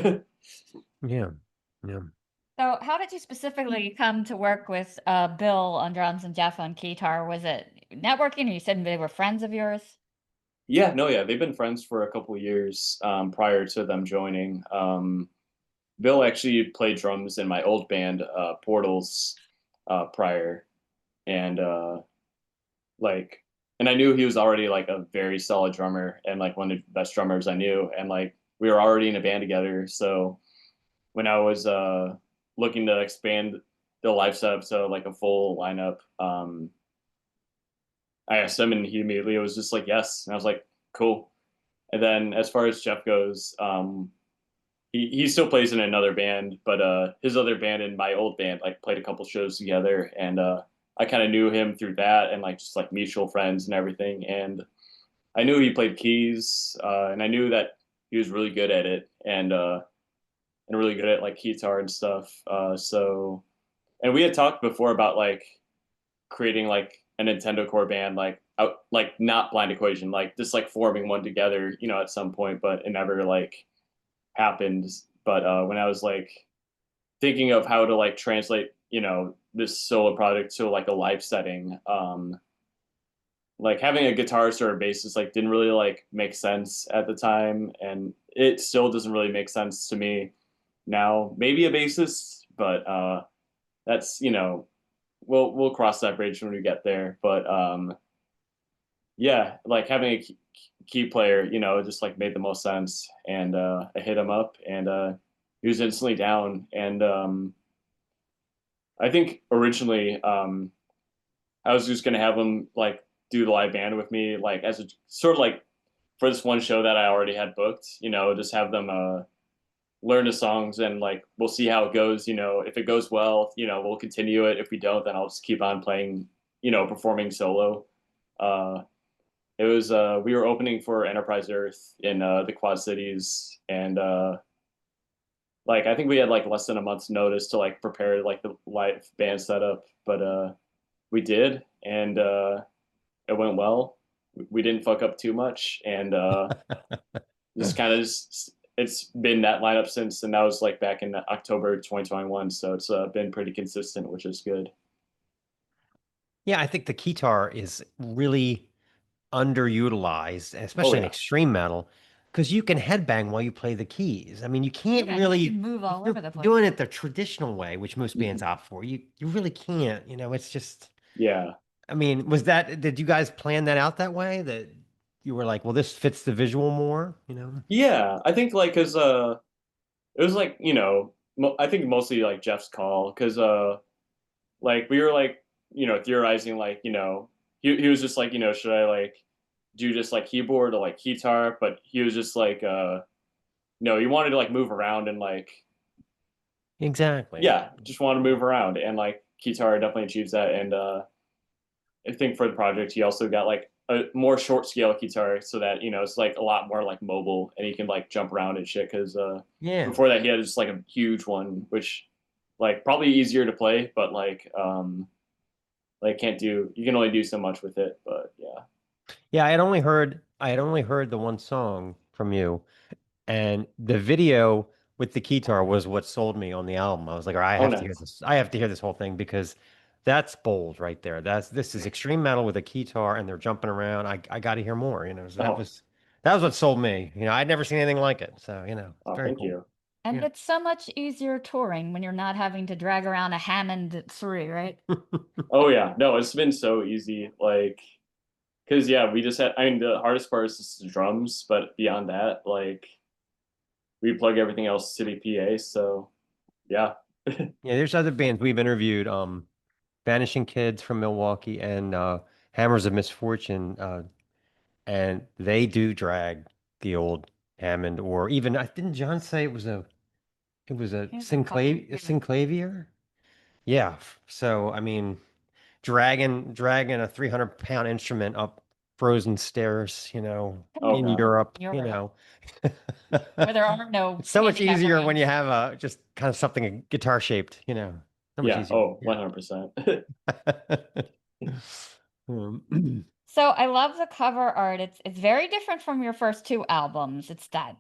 Yeah. Yeah. So how did you specifically come to work with Bill on drums and Jeff on guitar? Was it networking, or you said they were friends of yours? Yeah, no, yeah, they've been friends for a couple of years prior to them joining. Bill actually played drums in my old band, Portals, prior, and like, and I knew he was already like a very solid drummer and like one of the best drummers I knew, and like we were already in a band together. So when I was looking to expand the live setup to like a full lineup, I asked him, and he immediately was just like yes, and I was like cool. And then as far as Jeff goes, he still plays in another band, but his other band and my old band like played a couple shows together, and I kind of knew him through that and like just like mutual friends and everything. And I knew he played keys, and I knew that he was really good at it, and really good at like guitar and stuff. So and we had talked before about like creating like a Nintendo core band, like out like not Blind Equation, like just like forming one together, at some point, but it never like happened. But when I was like thinking of how to like translate, this solo project to like a live setting, like having a guitarist or a bassist like didn't really like make sense at the time, and it still doesn't really make sense to me now. Maybe a bassist, but that's we'll cross that bridge when we get there. But yeah, like having a key player, just like made the most sense. And I hit him up, and he was instantly down. And I think originally I was just gonna have him like do the live band with me, like as a sort of like for this one show that I already had booked. Just have them learn the songs, and like we'll see how it goes. If it goes well, we'll continue it. If we don't, then I'll just keep on playing, performing solo. Uh, it was we were opening for Enterprise Earth in the Quad Cities, and like I think we had like less than a month's notice to like prepare like the live band setup, but we did, and it went well. We didn't fuck up too much, and just kind of it's been that lineup since, and that was like back in October 2021. So it's been pretty consistent, which is good. Yeah, I think the keytar is really underutilized, Oh especially in yeah, extreme metal, because you can headbang while you play the keys. I mean, you can't Yeah, you really, can move if all you're over the place. doing it the traditional way, which most bands opt for, you really can't. It's just, yeah, I mean, did you guys plan that out that way? That you were like, well, this fits the visual more, you know? yeah. I think like because it was like I think mostly like Jeff's call because like we were like theorizing like he was just like should I like do just like keyboard or like guitar, but he was just like no, he wanted to like move around and like Exactly. yeah, just want to move around, and like guitar definitely achieves that. And I think for the project he also got like a more short scale guitar so that it's like a lot more like mobile, and he can like jump around and shit because Yeah. before that he had just like a huge one, which like probably easier to play, but like can't do, you can only do so much with it. But yeah. Yeah, I had only heard the one song from you, and the video with the keytar was what sold me on the album. I was like, all right, I Oh have to hear nice. this. I have to hear this whole thing because that's bold right there. This is extreme metal with a keytar and they're jumping around. I got to hear more, So that Oh, was what sold me. I'd never seen anything like it. So, it's oh, very thank cool. you. And Yeah. it's so much easier touring when you're not having to drag around a Hammond 3, right? Oh yeah, no, it's been so easy. Like, because yeah, we just had. I mean, the hardest part is just the drums, but beyond that, like, we plug everything else to the PA. So yeah. Yeah, there's other bands we've interviewed, Vanishing Kids from Milwaukee and Hammers of Misfortune, and they do drag the old Hammond, or even I didn't John say it was a Here's a couple Synclavier, a here. Synclavier? Yeah. So I mean, dragging a 300-pound instrument up frozen stairs, Come Oh on, in god. Europe, Europe, where there are no It's so much handicap easier when you ramps. have just kind of something guitar shaped, So much Yeah. easier. Oh, Yeah. 100%. Um, So I love the cover art. It's very different from your first two albums. It's that,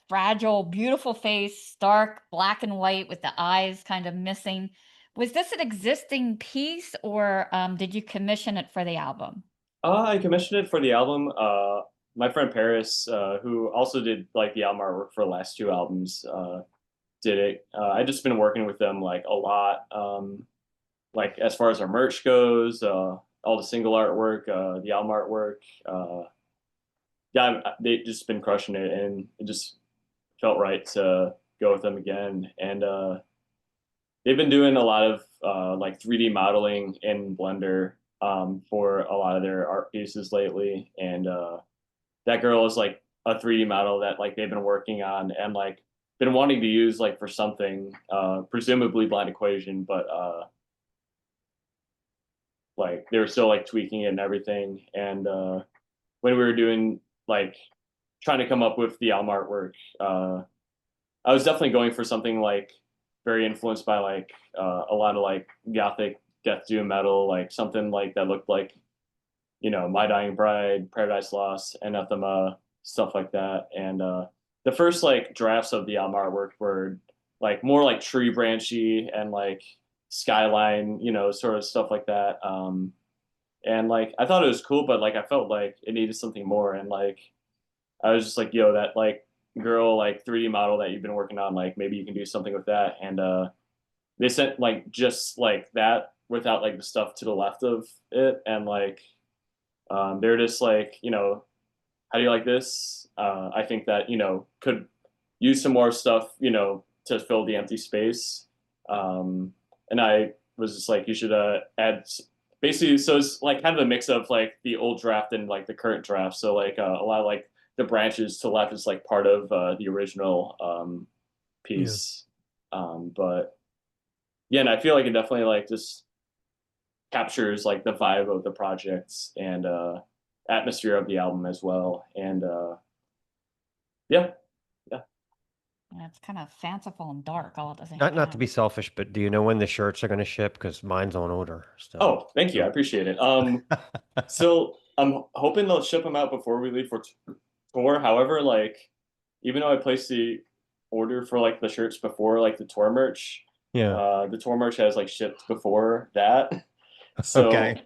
fragile, beautiful face, stark black and white with the eyes kind of missing. Was this an existing piece or did you commission it for the album? I commissioned it for the album. My friend Paris, who also did like the album artwork for the last two albums, did it. I just been working with them like a lot. Like as far as our merch goes, all the single artwork, the album artwork. Yeah, they just been crushing it, and it just felt right to go with them again. And they've been doing a lot of like 3D modeling in Blender for a lot of their art pieces lately. And that girl is like a 3D model that like they've been working on and like been wanting to use like for something, presumably blind equation, but like they were still like tweaking it and everything. And when we were doing like trying to come up with the album artwork, I was definitely going for something like very influenced by like a lot of like gothic death doom metal, like something like that looked like My Dying Bride, Paradise Lost, Anathema, stuff like that. And the first like drafts of the album artwork were like more like tree branchy and like skyline, sort of stuff like that. And like I thought it was cool, but like I felt like it needed something more. And like I was just like, yo, that like girl like 3D model that you've been working on, like maybe you can do something with that. And they sent like just like that without like the stuff to the left of it, and like They're just like, how do you like this? I think that, could use some more stuff, to fill the empty space. And I was just like, you should add basically, so it's like kind of a mix of like the old draft and like the current draft. So like a lot of like the branches to the left is like part of the original piece. But yeah, and I feel like it definitely like just captures like the vibe of the projects and atmosphere of the album as well. And yeah, yeah. Yeah, it's kind of fanciful and dark all at the same Not time. to be selfish, but do you know when the shirts are going to ship? Because mine's on order still. Oh, thank you. I appreciate it. So I'm hoping they'll ship them out before we leave for tour. However, like even though I placed the order for like the shirts before like the tour merch, Yeah. the tour merch has like shipped before that. So Okay.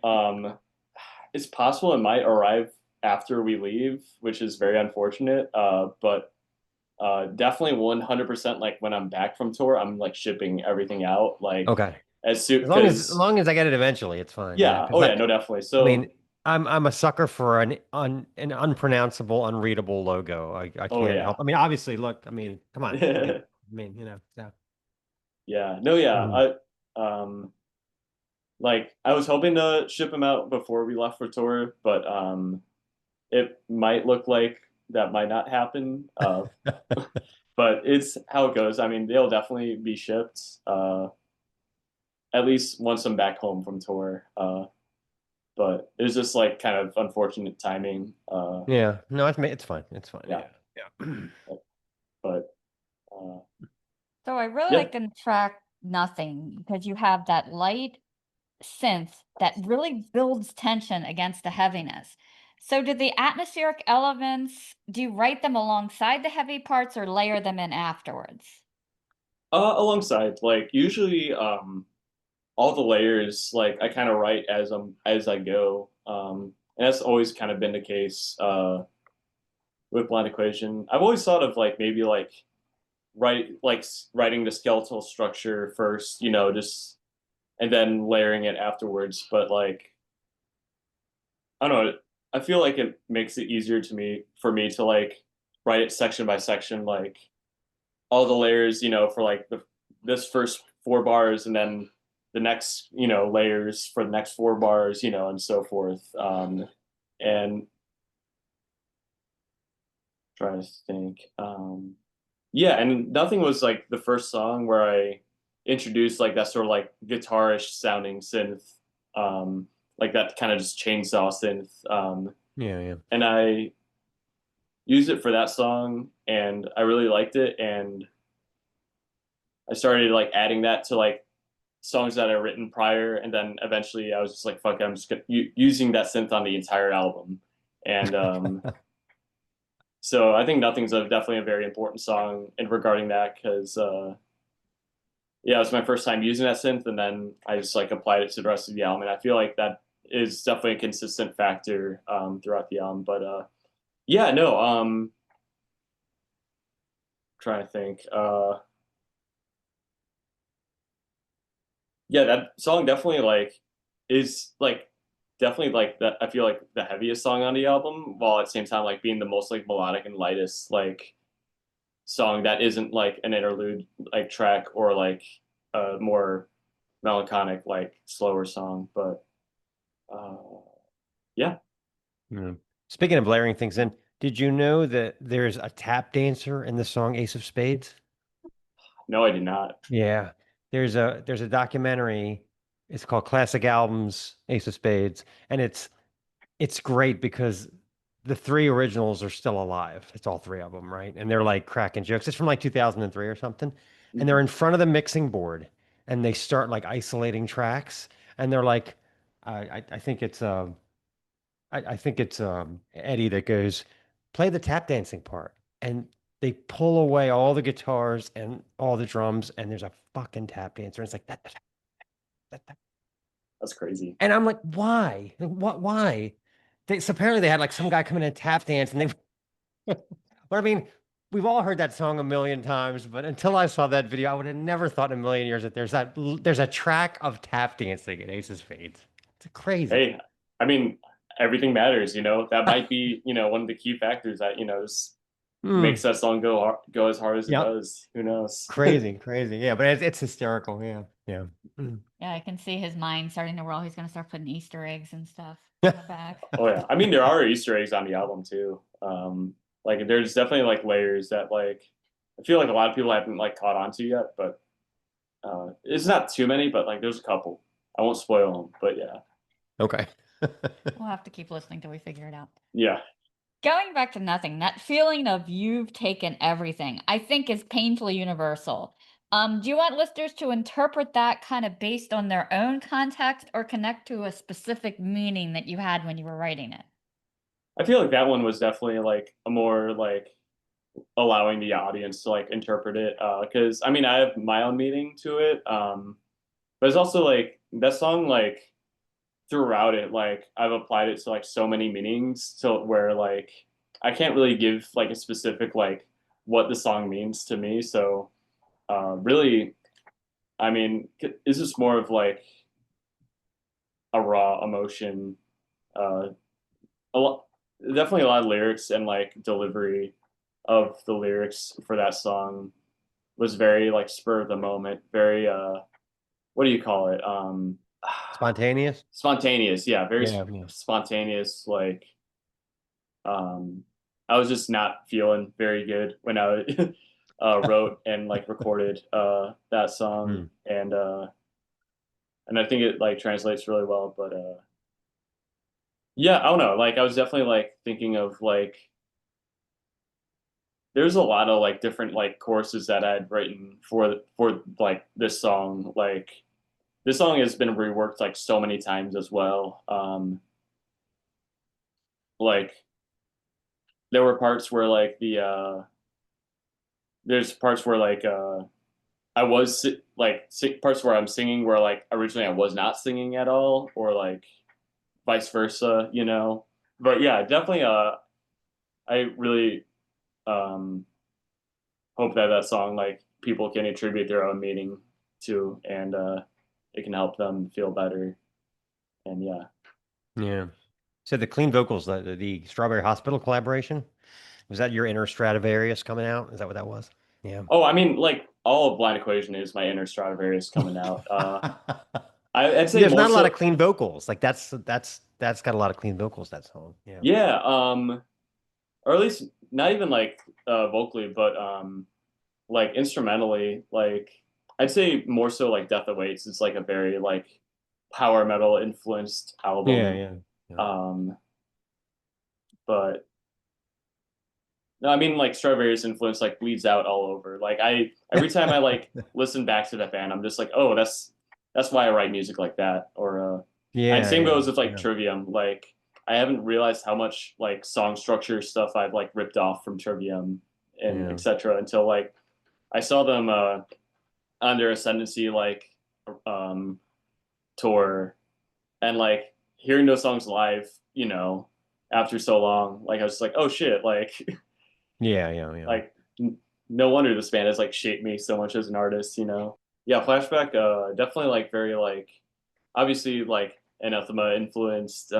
it's possible it might arrive after we leave, which is very unfortunate. But definitely 100% like when I'm back from tour, I'm like shipping everything out like Okay. as soon As because long as I get it eventually, it's fine. yeah. 'Cause Oh yeah, no, definitely. I So mean, I'm a sucker for an unpronounceable, unreadable logo. I oh can't yeah. help. I mean, obviously, look. I mean, come on. I mean, so. Yeah. No, yeah. Mhm. Like I was hoping to ship them out before we left for tour, but it might look like that might not happen. But it's how it goes. I mean, they'll definitely be shipped. At least once I'm back home from tour. But it was just like kind of unfortunate timing. Yeah. No, it's fine. It's fine. Yeah. Yeah. But uh, So I really yeah. like the track Nothing because you have that light synth that really builds tension against the heaviness. So do the atmospheric elements, do you write them alongside the heavy parts or layer them in afterwards? Alongside, like usually, all the layers, like I kind of write as I go. And that's always kind of been the case with Blind Equation. I've always thought of like maybe like writing the skeletal structure first, just and then layering it afterwards. But like I don't know, I feel like it makes it easier for me to like write it section by section, like all the layers, for like this first 4 bars and then the next, layers for the next 4 bars, and so forth. And trying to think. Yeah, and Nothing was like the first song where I introduced like that sort of like guitarish sounding synth, like that kind of just chainsaw synth. Yeah. Yeah. And I used it for that song and I really liked it. And I started like adding that to like songs that I've written prior. And then eventually I was just like, fuck, I'm just using that synth on the entire album. And so I think Nothing's definitely a very important song in regarding that because yeah, it was my first time using that synth, and then I just like applied it to the rest of the album, and I feel like that is definitely a consistent factor throughout the album. But yeah, no, trying to think. Yeah, that song definitely like is like definitely like that. I feel like the heaviest song on the album, while at the same time like being the most like melodic and lightest like song that isn't like an interlude like track or like a more melancholic like slower song. But uh, yeah, Yeah. Speaking of layering things in, did you know that there's a tap dancer in the song Ace of Spades? no, I did not. Yeah. There's a documentary. It's called Classic Albums Ace of Spades, and it's great because the three originals are still alive. It's all three of them, right? And they're like cracking jokes. It's from like 2003 or something. And they're in front of the mixing board and they start like isolating tracks. And they're like, I think it's I think it's Eddie that goes, play the tap dancing part. And they pull away all the guitars and all the drums, and there's a fucking tap dancer. And it's like that. That's crazy. And I'm like, why? What? Why? So apparently they had like some guy come in and tap dance, and they. But I mean, we've all heard that song a million times, but until I saw that video, I would have never thought in a million years that there's a track of tap dancing in Aces Fades. It's crazy. Hey, I mean, everything matters, you know. That might be, you know, one of the key factors that, you know, just Hmm. makes that song go as hard as it Yep. does. Who knows? Crazy, crazy. Yeah, but it's hysterical. Yeah, yeah. Hmm. Yeah, I can see his mind starting to roll. He's gonna start putting Easter eggs and stuff in the back. Oh yeah, I mean there are Easter eggs on the album too. Like there's definitely like layers that like I feel like a lot of people haven't like caught on to yet, but it's not too many, but like there's a couple. I won't spoil them, but yeah, Okay. We'll have to keep listening till we figure it out. yeah. Going back to nothing, that feeling of you've taken everything, I think is painfully universal. Do you want listeners to interpret that kind of based on their own context or connect to a specific meaning that you had when you were writing it? I feel like that one was definitely like a more like allowing the audience to like interpret it. Because I mean I have my own meaning to it. But it's also like that song like throughout it, like I've applied it to like so many meanings to where like I can't really give like a specific like what the song means to me. So really, I mean, this is more of like a raw emotion. Uh, a lot, definitely a lot of lyrics and like delivery of the lyrics for that song was very like spur of the moment, very what do you call it? Spontaneous? Spontaneous, yeah, very Yeah, yeah. spontaneous. Like, I was just not feeling very good when I wrote and like recorded that song, and I think it like translates really well. But yeah, I don't know. Like, I was definitely like thinking of like there's a lot of like different like choruses that I'd written for like this song. Like, this song has been reworked like so many times as well. Like there were parts where like there's parts where like I was like parts where I'm singing where like originally I was not singing at all, or like vice versa, you know. But yeah, definitely I really um hope that that song like people can attribute their own meaning to, and it can help them feel better. And yeah. Yeah. So the clean vocals, the Strawberry Hospital collaboration, was that your inner Stradivarius coming out? Is that what that was? Yeah. Oh, I mean, like all of Blind Equation is my inner Stradivarius coming out. I'd say There's more not a lot so. of clean vocals. Like that's got a lot of clean vocals, that song. Yeah. Yeah, or at least not even like vocally, but like instrumentally, like I'd say more so like Death Awaits is like a very like power metal influenced Yeah, album. yeah. Yeah. But no, I mean like Stradivarius influence like bleeds out all over. Like I every time I like listen back to that band, I'm just like, oh, that's why I write music like that. Or and Yeah, same yeah, goes with like yeah. Trivium. Like I haven't realized how much like song structure stuff I've like ripped off from Trivium and Yeah. etc. until like I saw them on their Ascendancy like tour, and like hearing those songs live, you know, after so long, like I was just like, oh shit, like Yeah, yeah, yeah. like no wonder this band has like shaped me so much as an artist, you know. Yeah, Flashback definitely like very like obviously like Anathema influenced,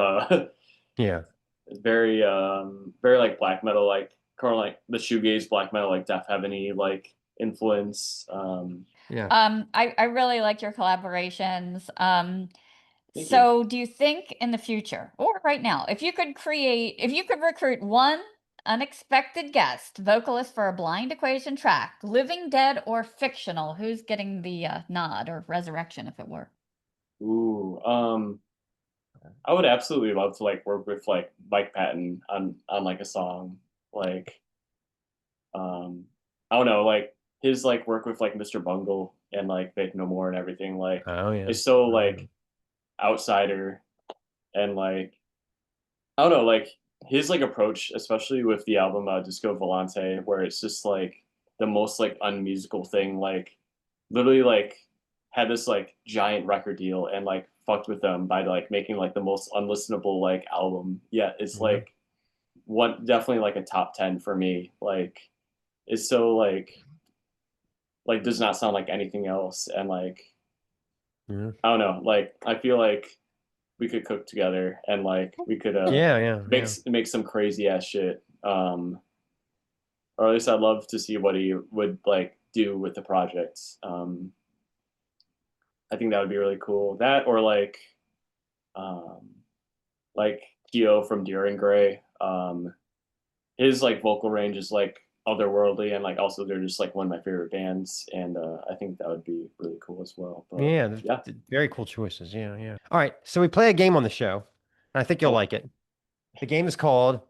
Yeah. very like black metal, like kind of like the shoegaze black metal, like Death Heaven-y like influence. Yeah. I really like your collaborations. Thank you. So do you think in the future or right now, if you could recruit one unexpected guest vocalist for a Blind Equation track, living, dead, or fictional, who's getting the nod or resurrection if it were? Ooh, I would absolutely love to like work with like Mike Patton on like a song. Like, I don't know, like his like work with like Mr. Bungle and like Make No More and everything like Oh yeah. is so Oh, yeah. like outsider, and like I don't know, like his like approach, especially with the album Disco Volante, where it's just like the most like unmusical thing, like literally like had this like giant record deal and like fucked with them by like making like the most unlistenable like album. Yeah, it's Yeah. like one definitely like a top 10 for me. Like it's so like does not sound like anything else, and like Yeah. I don't know, like I feel like we could cook together and like we could Yeah. make some crazy ass shit. Or at least I'd love to see what he would like do with the projects. I think that would be really cool. That or like Kyo from Deer and Gray. His like vocal range is like otherworldly, and like also they're just like one of my favorite bands, and I think that would be really cool as well. But Yeah, yeah, very cool choices. Yeah. All right, so we play a game on the show, and I think you'll Oh. like it. The game is called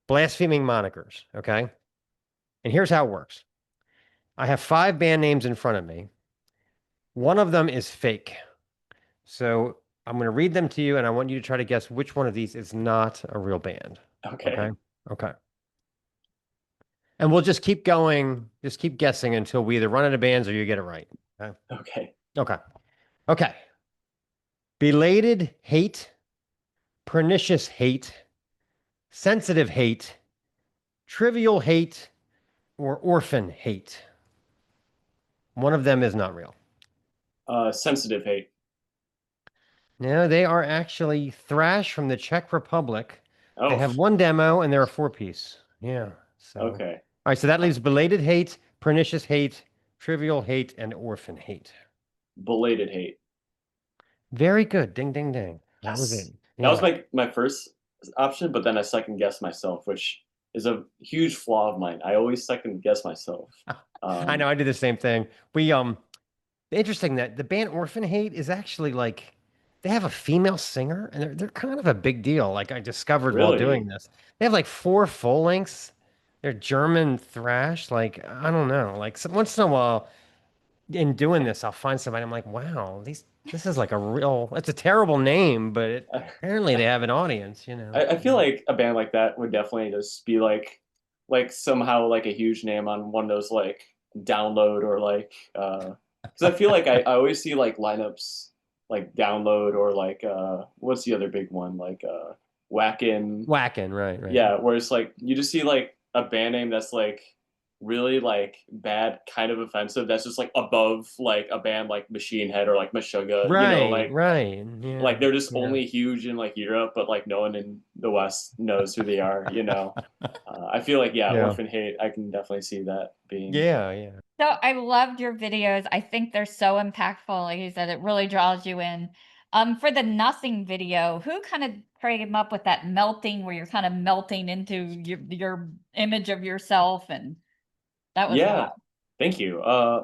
Blaspheming Monikers, okay? And here's how it works. I have 5 band names in front of me. One of them is fake. So I'm going to read them to you, and I want you to try to guess which one of these is not a real band. okay. Okay. And we'll just keep going, just keep guessing until we either run out of bands or you get it right. Okay. Okay. Belated hate, pernicious hate, sensitive hate, trivial hate, or orphan hate. One of them is not real. Sensitive hate. No, they are actually thrash from the Czech Republic. Oh, They have 1 demo and they're a 4-piece. Yeah. So okay. all right, so that leaves belated hate, pernicious hate, trivial hate, and orphan hate. Belated hate. Very good. Ding, ding, ding. That was Yes. it. That was my first option, but then I second guessed myself, which is a huge flaw of mine. I always second guess myself. I know. I do the same thing. We interesting that the band Orphan Hate is actually like they have a female singer, and they're kind of a big deal. Like I discovered while doing Really? this, they have like 4 full lengths. They're German thrash. Like I don't know. Like once in a while, in doing this, I'll find somebody. I'm like, wow, this is like a real. It's a terrible name, but apparently they have an audience. You know. I feel like a band like that would definitely just be like somehow like a huge name on one of those like download or like because I feel like I always see like lineups like download or like what's the other big one like Whackin'. Whacking, right. Yeah, where it's like you just see like a band name that's like really like bad, kind of offensive. That's just like above like a band like Machine Head or like Meshuggah, Right. Yeah. like they're just Yeah. only huge in like Europe, but like no one in the West knows who they are. I feel like Yeah. Orphan Hate. I can definitely see that being. Yeah. So I loved your videos. I think they're so impactful. Like you said, it really draws you in. For the nothing video, who kind of came up with that melting where you're kind of melting into your image of yourself, and that was Yeah, wild. thank you.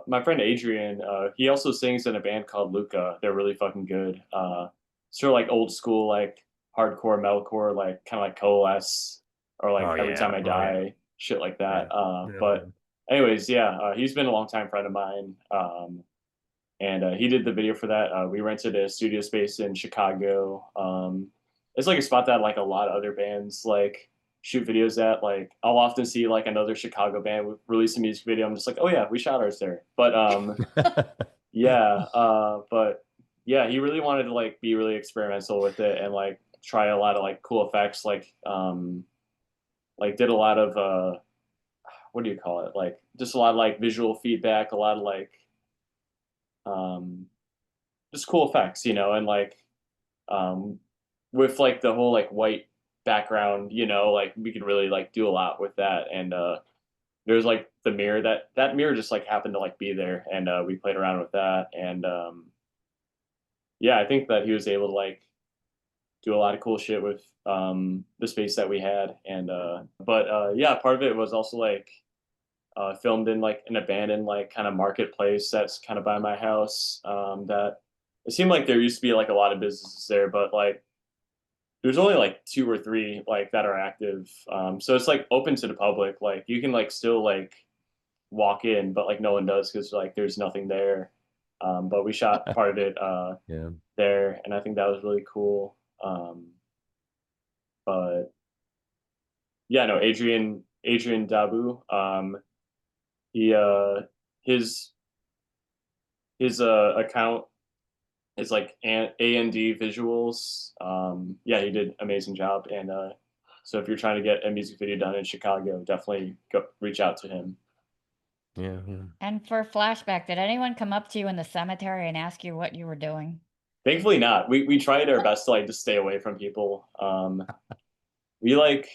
My friend Adrian, he also sings in a band called Luca. They're really fucking good. Sort of like old school, like hardcore metalcore, like kind of like Coalesce or like Oh, Every yeah. Time I Oh, Die, yeah. shit like that. Yeah. But anyways, yeah, he's been a long time friend of mine. And he did the video for that. We rented a studio space in Chicago. It's like a spot that like a lot of other bands like shoot videos at. Like I'll often see like another Chicago band release a music video. I'm just like, oh yeah, we shot ours there. But but yeah, he really wanted to like be really experimental with it and like try a lot of like cool effects. Like did a lot of what do you call it? Like just a lot of like visual feedback, a lot of like just cool effects, and like um, with like the whole like white background, like we could really like do a lot with that. And there's like the mirror that mirror just like happened to like be there, and we played around with that. And yeah, I think that he was able to like do a lot of cool shit with the space that we had. And but yeah, part of it was also like filmed in like an abandoned like kind of marketplace that's kind of by my house. That it seemed like there used to be like a lot of businesses there, but like there's only like 2 or 3 like that are active. So it's like open to the public. Like you can like still like walk in, but like no one does because like there's nothing there. But we shot part of it Yeah. there, and I think that was really cool. But yeah, no, Adrian Dabu. He his account is like A&D visuals. Yeah, he did amazing job. And so if you're trying to get a music video done in Chicago, definitely go reach out to him. Yeah. And for flashback, did anyone come up to you in the cemetery and ask you what you were doing? Thankfully not. We tried our best to like just stay away from people. We like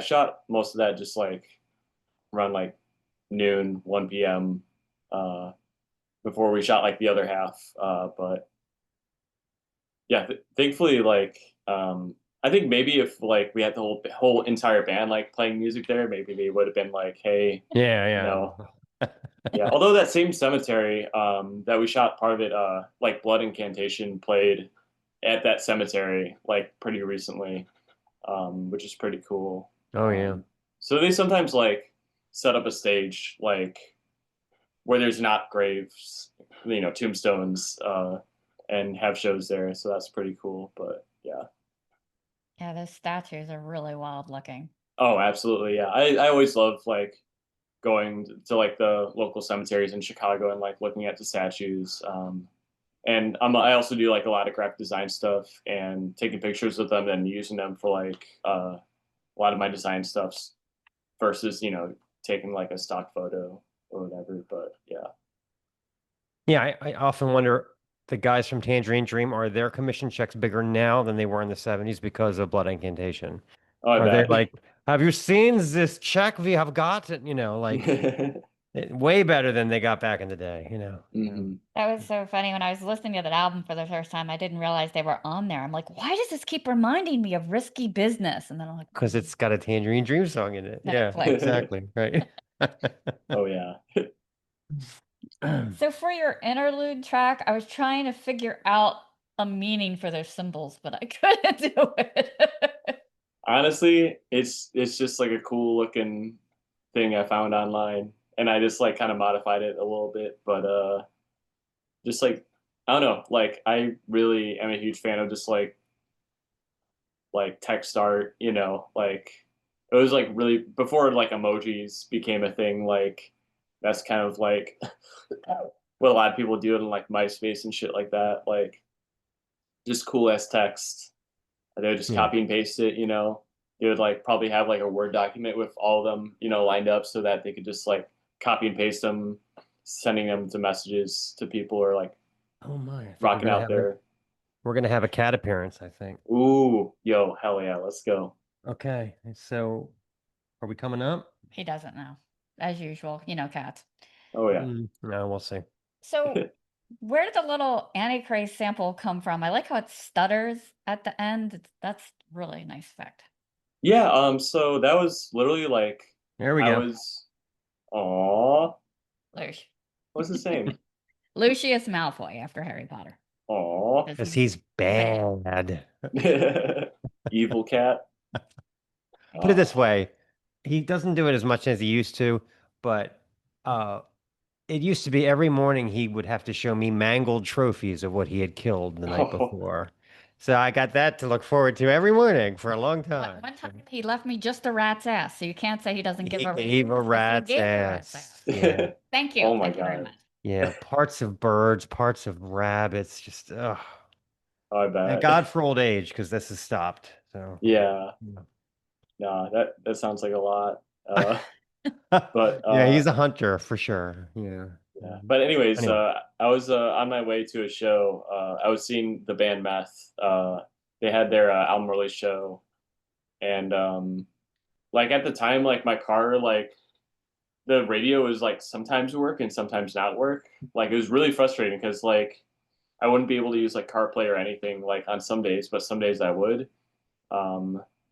shot most of that just like around like noon, 1 p.m. Before we shot like the other half. But yeah, thankfully like I think maybe if like we had the whole entire band like playing music there, maybe they would have been like, hey, Yeah, you know, yeah. Although that same cemetery that we shot part of it, like Blood Incantation played at that cemetery like pretty recently, which is pretty cool. Oh yeah. So they sometimes like set up a stage like where there's not graves, tombstones, and have shows there. So that's pretty cool. But yeah. Yeah, those statues are really wild looking. Oh, absolutely. Yeah. I always love like going to like the local cemeteries in Chicago and like looking at the statues. And I also do like a lot of graphic design stuff and taking pictures of them and using them for like a lot of my design stuffs versus, taking like a stock photo or whatever. But yeah. Yeah, I often wonder the guys from Tangerine Dream, are their commission checks bigger now than they were in the 70s because of Blood Incantation? Oh, I Are they bet. like, have you seen this check we have got? Like way better than they got back in the day. hmm That was so funny. When I was listening to that album for the first time, I didn't realize they were on there. I'm like, why does this keep reminding me of Risky Business? And then I'm like, Because it's got a Tangerine Dream song in it. Yeah, Netflix. exactly. Right. Oh yeah. So for your interlude track, I was trying to figure out a meaning for those symbols, but I couldn't do it. Honestly, it's just like a cool looking thing I found online, and I just like kind of modified it a little bit, but just like I don't know, like I really am a huge fan of just like text art, like it was like really before like emojis became a thing, like that's kind of like what a lot of people do in like MySpace and shit like that, like just cool ass text. They would just Yeah. copy and paste it. They would like probably have like a Word document with all of them, lined up so that they could just like copy and paste them, sending them to messages to people or like Oh my, I think rocking out there. we're gonna have a cat appearance, I think. Ooh, yo, hell yeah, let's go. Okay, so are we coming up? He doesn't know. As usual, cats. Oh yeah. No, we'll see. So where did the little Antichrist sample come from? I like how it stutters at the end. That's really nice effect. Yeah, so that was literally like There we I go. was aw. Lucius. What's his name? Lucius Malfoy after Harry Potter. Aw. Because he's bad. Evil cat. Put it this way, he doesn't do it as much as he used to, but it used to be every morning he would have to show me mangled trophies of what he had killed the night before. So I got that to look forward to every morning for a long time. One time he left me just a rat's ass, so you can't say he doesn't give He a gave a rat's ass. Yeah. Thank you. Oh my Thank you very God. much. Yeah, parts of birds, parts of rabbits, just ugh. Oh, I Thank bet. God for old age, because this has stopped. So Yeah. yeah. No, that sounds like a lot. But yeah, he's a hunter for sure. Yeah. yeah. But anyways, Anyway. I was on my way to a show. I was seeing the band Meth. They had their album release show, and like at the time, like my car, like the radio was like sometimes work and sometimes not work. Like it was really frustrating because like I wouldn't be able to use like CarPlay or anything like on some days, but some days I would.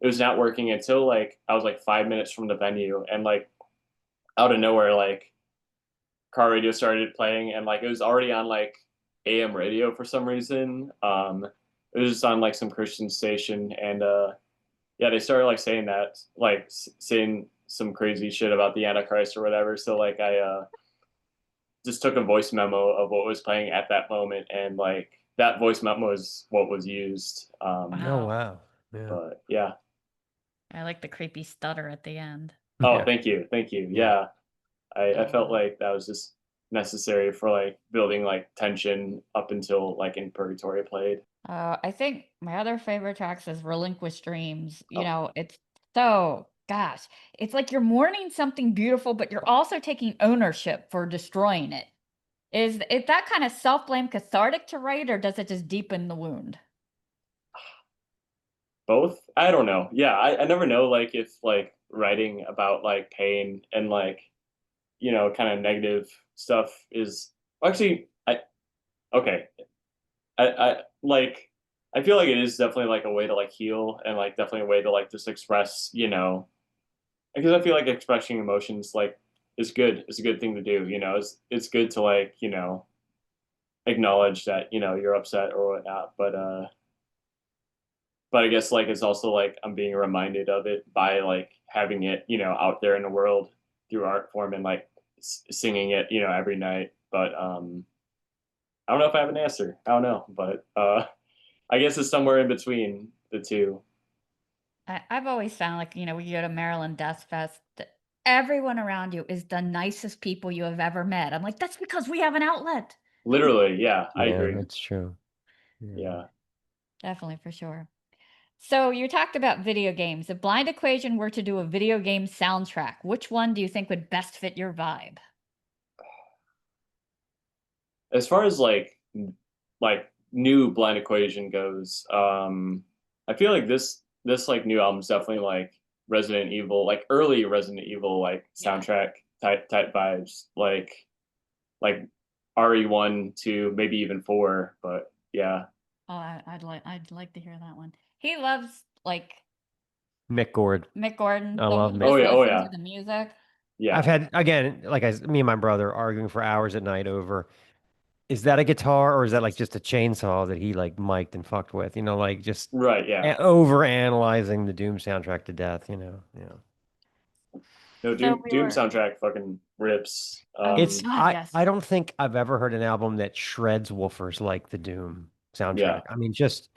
It was not working until like I was like 5 minutes from the venue, and like out of nowhere, like car radio started playing, and like it was already on like AM radio for some reason. It was just on like some Christian station, and yeah, they started like saying that, like saying some crazy shit about the Antichrist or whatever. So like I just took a voice memo of what was playing at that moment, and like that voice memo is what was used. Oh wow. Yeah. But yeah. I like the creepy stutter at the end. Oh, Yeah. thank you, thank you. Yeah. I felt like that was just necessary for like building like tension up until like in Purgatory played. I think my other favorite tracks is Relinquished Dreams. Oh. It's gosh, it's like you're mourning something beautiful, but you're also taking ownership for destroying it. Is that kind of self-blame cathartic to write, or does it just deepen the wound? Both. I don't know. Yeah, I never know like if like writing about like pain and like kind of negative stuff is actually I okay. I like I feel like it is definitely like a way to like heal and like definitely a way to like just express, because I feel like expressing emotions like is good. It's a good thing to do, it's good to like, acknowledge that, you're upset or whatnot. But I guess like it's also like I'm being reminded of it by like having it, out there in the world through art form and like singing it, every night. But I don't know if I have an answer. I don't know, but I guess it's somewhere in between the two. I've always found like, we go to Maryland Death Fest, everyone around you is the nicest people you have ever met. I'm like, that's because we have an outlet. Literally, yeah, I Yeah, agree. that's true. Yeah. Definitely, for sure. So you talked about video games. If Blind Equation were to do a video game soundtrack, which one do you think would best fit your vibe? As far as like new Blind Equation goes, I feel like this like new album's definitely like Resident Evil, like early Resident Evil like Yeah. soundtrack type vibes, like RE1 to maybe even 4, but yeah. Oh, I'd like to hear that one. He loves like Mick Gord. Mick Gordon. I So love he Mick. Oh just yeah, oh listens yeah. to the music. Yeah. I've had, again, like me and my brother arguing for hours at night over, is that a guitar or is that like just a chainsaw that he like mic'd and fucked with? Like just Right, yeah. over analyzing the Doom soundtrack to death, Yeah. No, So Doom we Doom were. soundtrack fucking rips. Oh my It's God, I yes. I don't think I've ever heard an album that shreds woofers like the Doom Yeah. soundtrack. I mean, just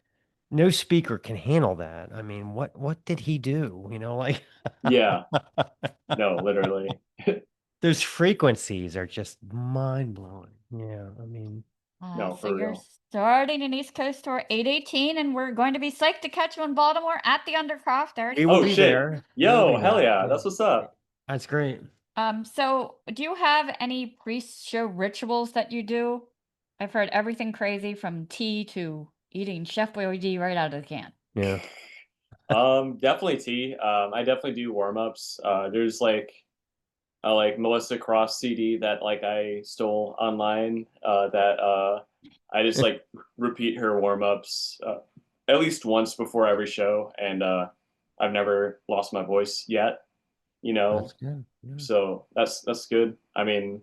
no speaker can handle that. I mean, what did he do? Like Yeah. No, literally. those frequencies are just mind blowing. Yeah, I mean, No, So for you're real. starting an East Coast tour 8/18, and we're going to be psyched to catch you in Baltimore at the Undercroft. I already we will Oh said. be shit. there. We will Yo, be hell there. yeah. Yeah. That's what's up. That's great. So do you have any pre-show rituals that you do? I've heard everything crazy from tea to eating Chef Boyardee right out of the can. Yeah. Definitely tea. I definitely do warm-ups. There's like a like Melissa Cross CD that like I stole online, that I just like repeat her warm-ups at least once before every show, and I've never lost my voice yet, That's good. Yeah. so that's good. I mean,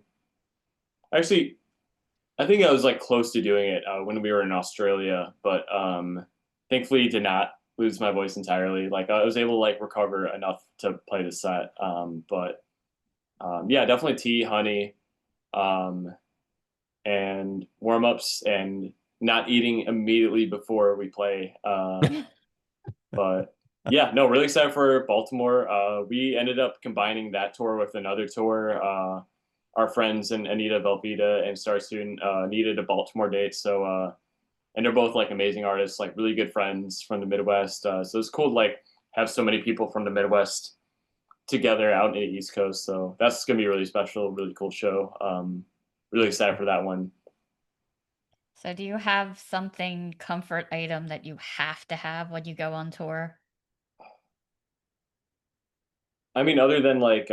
actually, I think I was like close to doing it when we were in Australia, but thankfully did not lose my voice entirely. Like I was able to like recover enough to play the set. But yeah, definitely tea, honey, um, and warm ups, and not eating immediately before we play. But yeah, no, really excited for Baltimore. We ended up combining that tour with another tour. Our friends and Anita Velveeta and Star Student needed a Baltimore date, so and they're both like amazing artists, like really good friends from the Midwest. So it's cool to like have so many people from the Midwest together out in the East Coast. So that's gonna be a really special, really cool show. Really excited for that one. So do you have something comfort item that you have to have when you go on tour? I mean, other than like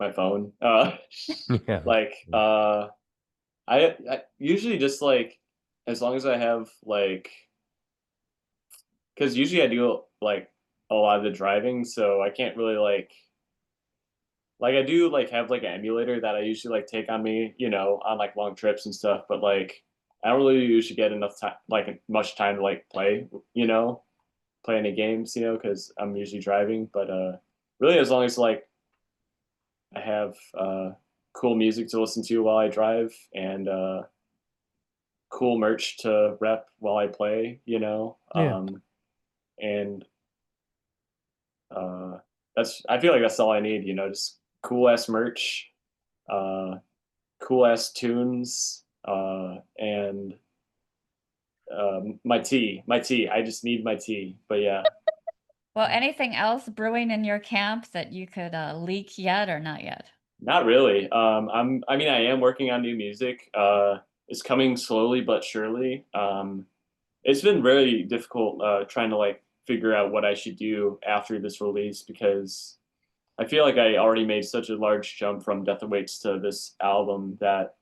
my phone, Yeah. like I usually just like as long as I have like because usually I do like a lot of the driving, so I can't really like I do like have like an emulator that I usually like take on me, on like long trips and stuff. But like I don't really usually get enough time, like much time to like play, play any games, because I'm usually driving. But really, as long as like I have cool music to listen to while I drive and cool merch to rep while I play, Yeah. and that's I feel like that's all I need, just cool ass merch, uh, cool ass tunes, and my tea, my tea. I just need my tea. But yeah, Well, anything else brewing in your camp that you could leak yet or not yet? Not really. I mean, I am working on new music. It's coming slowly but surely. It's been really difficult trying to like figure out what I should do after this release because I feel like I already made such a large jump from Death Awaits to this album that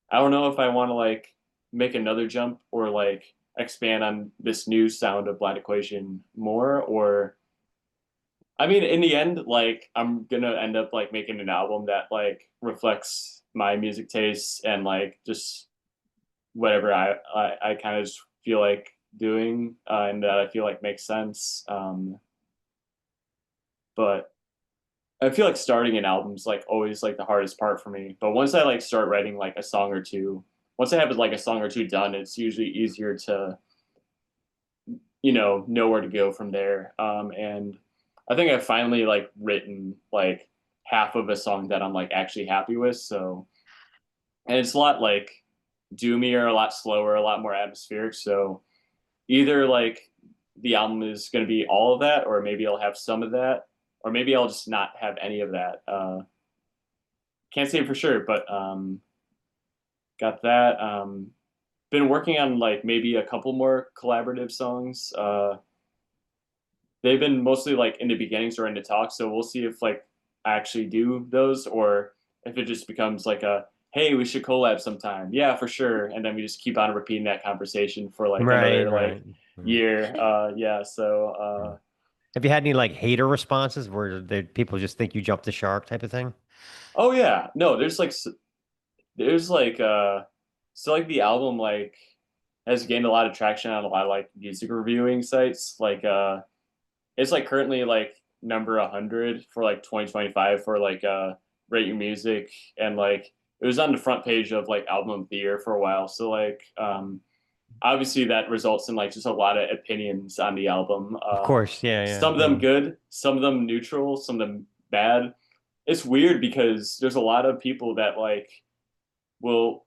I don't know if I want to like make another jump or like expand on this new sound of Black Equation more or I mean in the end like I'm gonna end up like making an album that like reflects my music tastes and like just whatever I kind of just feel like doing and that I feel like makes sense but I feel like starting an album's like always like the hardest part for me. But once I like start writing like a song or two, once I have like a song or two done, it's usually easier to, know where to go from there. And I think I've finally like written like half of a song that I'm like actually happy with. So, and it's a lot like doomier, a lot slower, a lot more atmospheric. So either like the album is going to be all of that, or maybe I'll have some of that, or maybe I'll just not have any of that. Can't say for sure, but got that. Been working on like maybe a couple more collaborative songs. They've been mostly like in the beginnings or in the talks, so we'll see if like I actually do those or if it just becomes like a hey, we should collab sometime. Yeah, for sure. And then we just keep on repeating that conversation for like Right, another like right. year. Yeah, so Have you had any like hater responses where people just think you jumped the shark type of thing? oh yeah. No, there's like so like the album like has gained a lot of traction on a lot of like music reviewing sites. Like it's like currently like number 100 for like 2025 for like rate your music and like it was on the front page of like album of the year for a while. So like obviously that results in like just a lot of opinions on the album. Of course, yeah, Some of yeah. them good, some of them neutral, some of them bad. It's weird because there's a lot of people that like will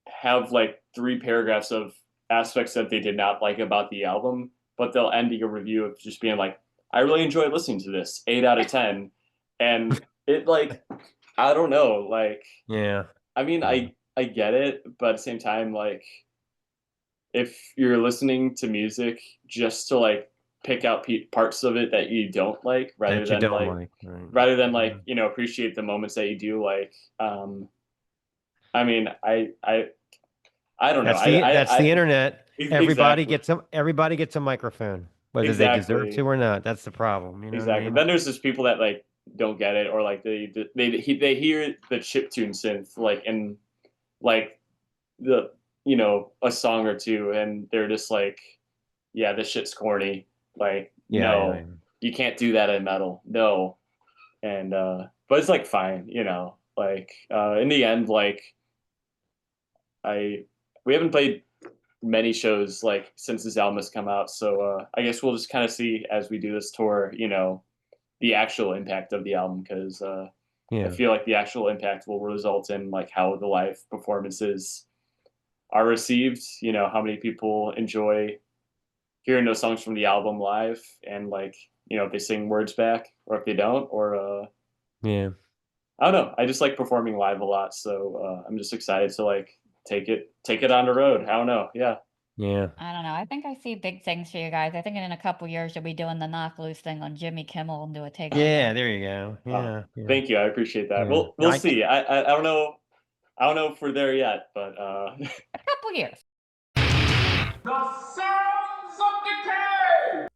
have like 3 paragraphs of aspects that they did not like about the album, but they'll end a review of just being like, I really enjoyed listening to this, 8 out of 10. And it like, I don't know, like, Yeah. I mean, I get it, but at the same time, like, if you're listening to music just to like pick out parts of it that you don't like, That you don't like. Right. rather than Yeah. like appreciate the moments that you do like, I mean, I don't know, That's the internet. exactly. Everybody gets a microphone, whether they deserve to Exactly. or not. That's the problem. You know what I Exactly. mean? Then there's just people that like don't get it or like they hear the chiptune synth like in like the a song or two and they're just like yeah this shit's corny like Yeah, yeah, no yeah. you can't do that in metal no and but it's like fine like in the end like I we haven't played many shows like since this album has come out so I guess we'll just kind of see as we do this tour the actual impact of the album because I Yeah. feel like the actual impact will result in like how the live performances are received. How many people enjoy hearing those songs from the album live, and like if they sing words back or if they don't, or Yeah. I don't know. I just like performing live a lot, so I'm just excited to like take it on the road. I don't know. Yeah. Yeah. I don't know. I think I see big things for you guys. I think in a couple years you'll be doing the knock loose thing on Jimmy Kimmel and do a Yeah, takeover. there you go. Oh, Yeah. Yeah. thank you. I appreciate that. Yeah. We'll see. I don't know. I don't know if we're there yet, but A couple years. The sounds of decay!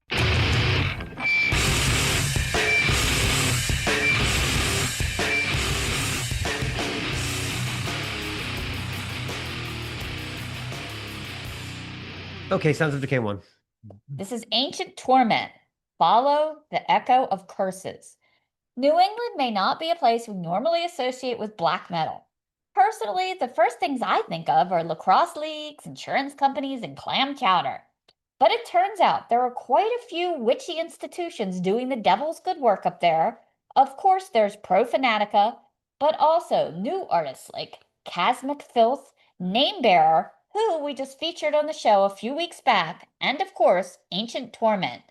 Okay, Sounds of Decay one. This is Ancient Torment. Follow the echo of curses. New England may not be a place we normally associate with black metal. Personally, the first things I think of are lacrosse leagues, insurance companies, and clam chowder. But it turns out there are quite a few witchy institutions doing the devil's good work up there. Of course, there's Pro Fanatica, but also new artists like Casmic Filth, Namebearer, who we just featured on the show a few weeks back, and of course, Ancient Torment.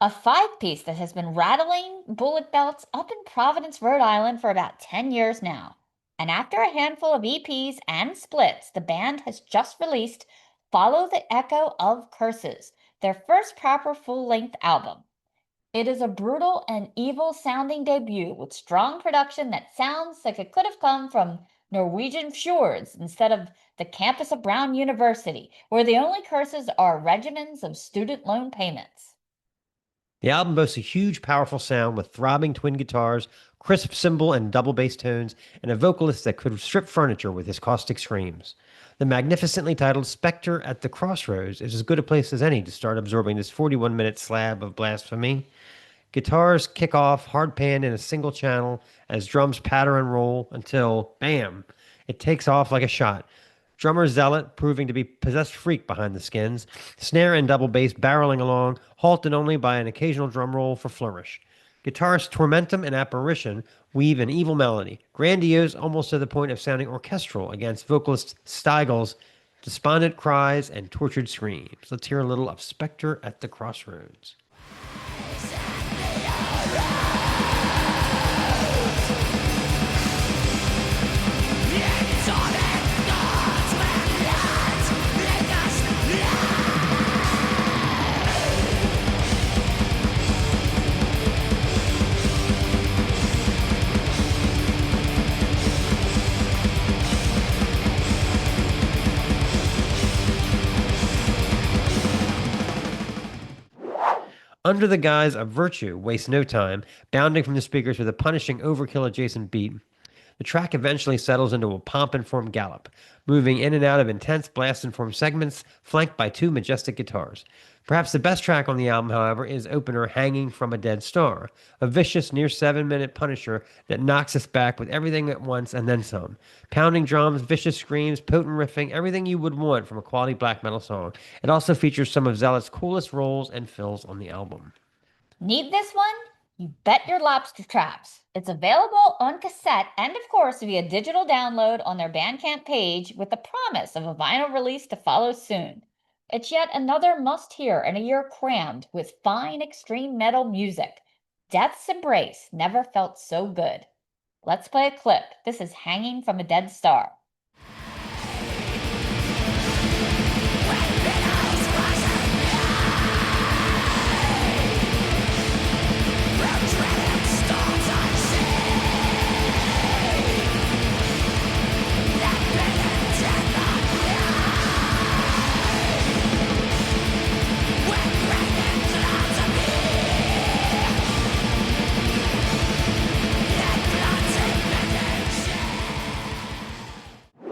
A five-piece that has been rattling bullet belts up in Providence, Rhode Island for about 10 years now. And after a handful of EPs and splits, the band has just released Follow the Echo of Curses, their first proper full-length album. It is a brutal and evil-sounding debut with strong production that sounds like it could have come from Norwegian fjords instead of the campus of Brown University, where the only curses are regimens of student loan payments. The album boasts a huge, powerful sound with throbbing twin guitars, crisp cymbal and double bass tones, and a vocalist that could strip furniture with his caustic screams. The magnificently titled Spectre at the Crossroads is as good a place as any to start absorbing this 41-minute slab of blasphemy. Guitars kick off hard pan in a single channel as drums patter and roll until, bam, it takes off like a shot. Drummer Zealot proving to be possessed freak behind the skins, snare and double bass barreling along, halted only by an occasional drum roll for flourish. Guitarists Tormentum and Apparition weave an evil melody, grandiose almost to the point of sounding orchestral against vocalist Steigel's despondent cries and tortured screams. Let's hear a little of Spectre at the Crossroads. Under the Guise of Virtue wastes no time, bounding from the speakers with a punishing overkill adjacent beat. The track eventually settles into a pomp-informed gallop, moving in and out of intense blast-informed segments, flanked by two majestic guitars. Perhaps the best track on the album, however, is opener Hanging from a Dead Star, a vicious, near 7-minute punisher that knocks us back with everything at once and then some. Pounding drums, vicious screams, potent riffing, everything you would want from a quality black metal song. It also features some of Zealot's coolest rolls and fills on the album. Need this one? You bet your lobster traps. It's available on cassette and, of course, via digital download on their Bandcamp page with the promise of a vinyl release to follow soon. It's yet another must-hear in a year crammed with fine extreme metal music. Death's embrace never felt so good. Let's play a clip. This is Hanging from a Dead Star.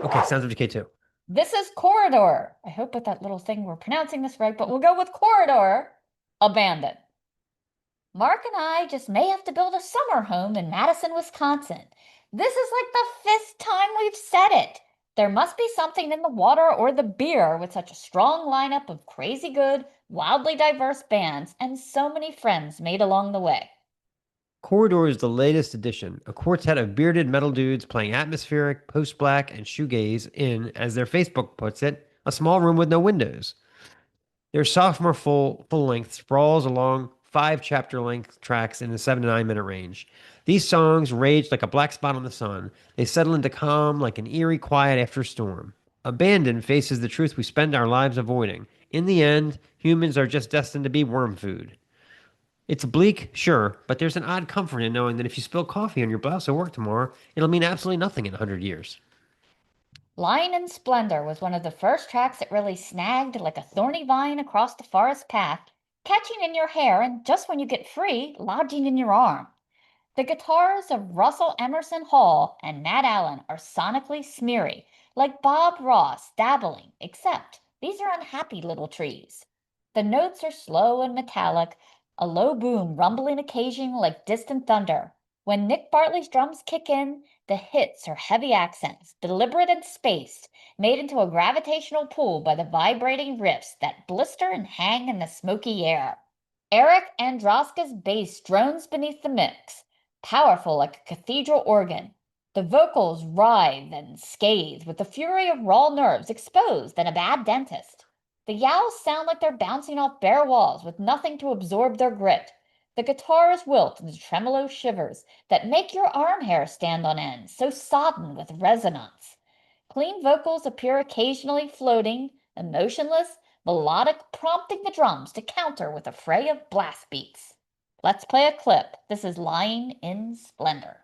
Okay, Sounds of Decay 2. This is Corridoré. I hope with that little thing we're pronouncing this right, but we'll go with Corridoré. Abandoned. Mark and I just may have to build a summer home in Madison, Wisconsin. This is like the 5th time we've said it. There must be something in the water or the beer with such a strong lineup of crazy good, wildly diverse bands and so many friends made along the way. Corridoré is the latest addition, a quartet of bearded metal dudes playing atmospheric, post-black, and shoegaze in, as their Facebook puts it, a small room with no windows. Their sophomore full-length sprawls along 5 chapter-length tracks in the 7 to 9 minute range. These songs rage like a black spot on the sun. They settle into calm like an eerie quiet after a storm. Abandon faces the truth we spend our lives avoiding. In the end, humans are just destined to be worm food. It's bleak, sure, but there's an odd comfort in knowing that if you spill coffee on your blouse at work tomorrow, it'll mean absolutely nothing in 100 years. Lying in Splendor was one of the first tracks that really snagged like a thorny vine across the forest path, catching in your hair and just when you get free, lodging in your arm. The guitars of Russell Emerson Hall and Matt Allen are sonically smeary, like Bob Ross dabbling, except these are unhappy little trees. The notes are slow and metallic, a low boom rumbling occasionally like distant thunder. When Nick Bartley's drums kick in, the hits are heavy accents, deliberate and spaced, made into a gravitational pull by the vibrating riffs that blister and hang in the smoky air. Eric Androska's bass drones beneath the mix, powerful like a cathedral organ. The vocals writhe and scathe with the fury of raw nerves exposed and a bad dentist. The yowls sound like they're bouncing off bare walls with nothing to absorb their grit. The guitars wilt into tremolo shivers that make your arm hair stand on end, so sodden with resonance. Clean vocals appear occasionally floating, emotionless, melodic, prompting the drums to counter with a fray of blast beats. Let's play a clip. This is Lying in Splendor.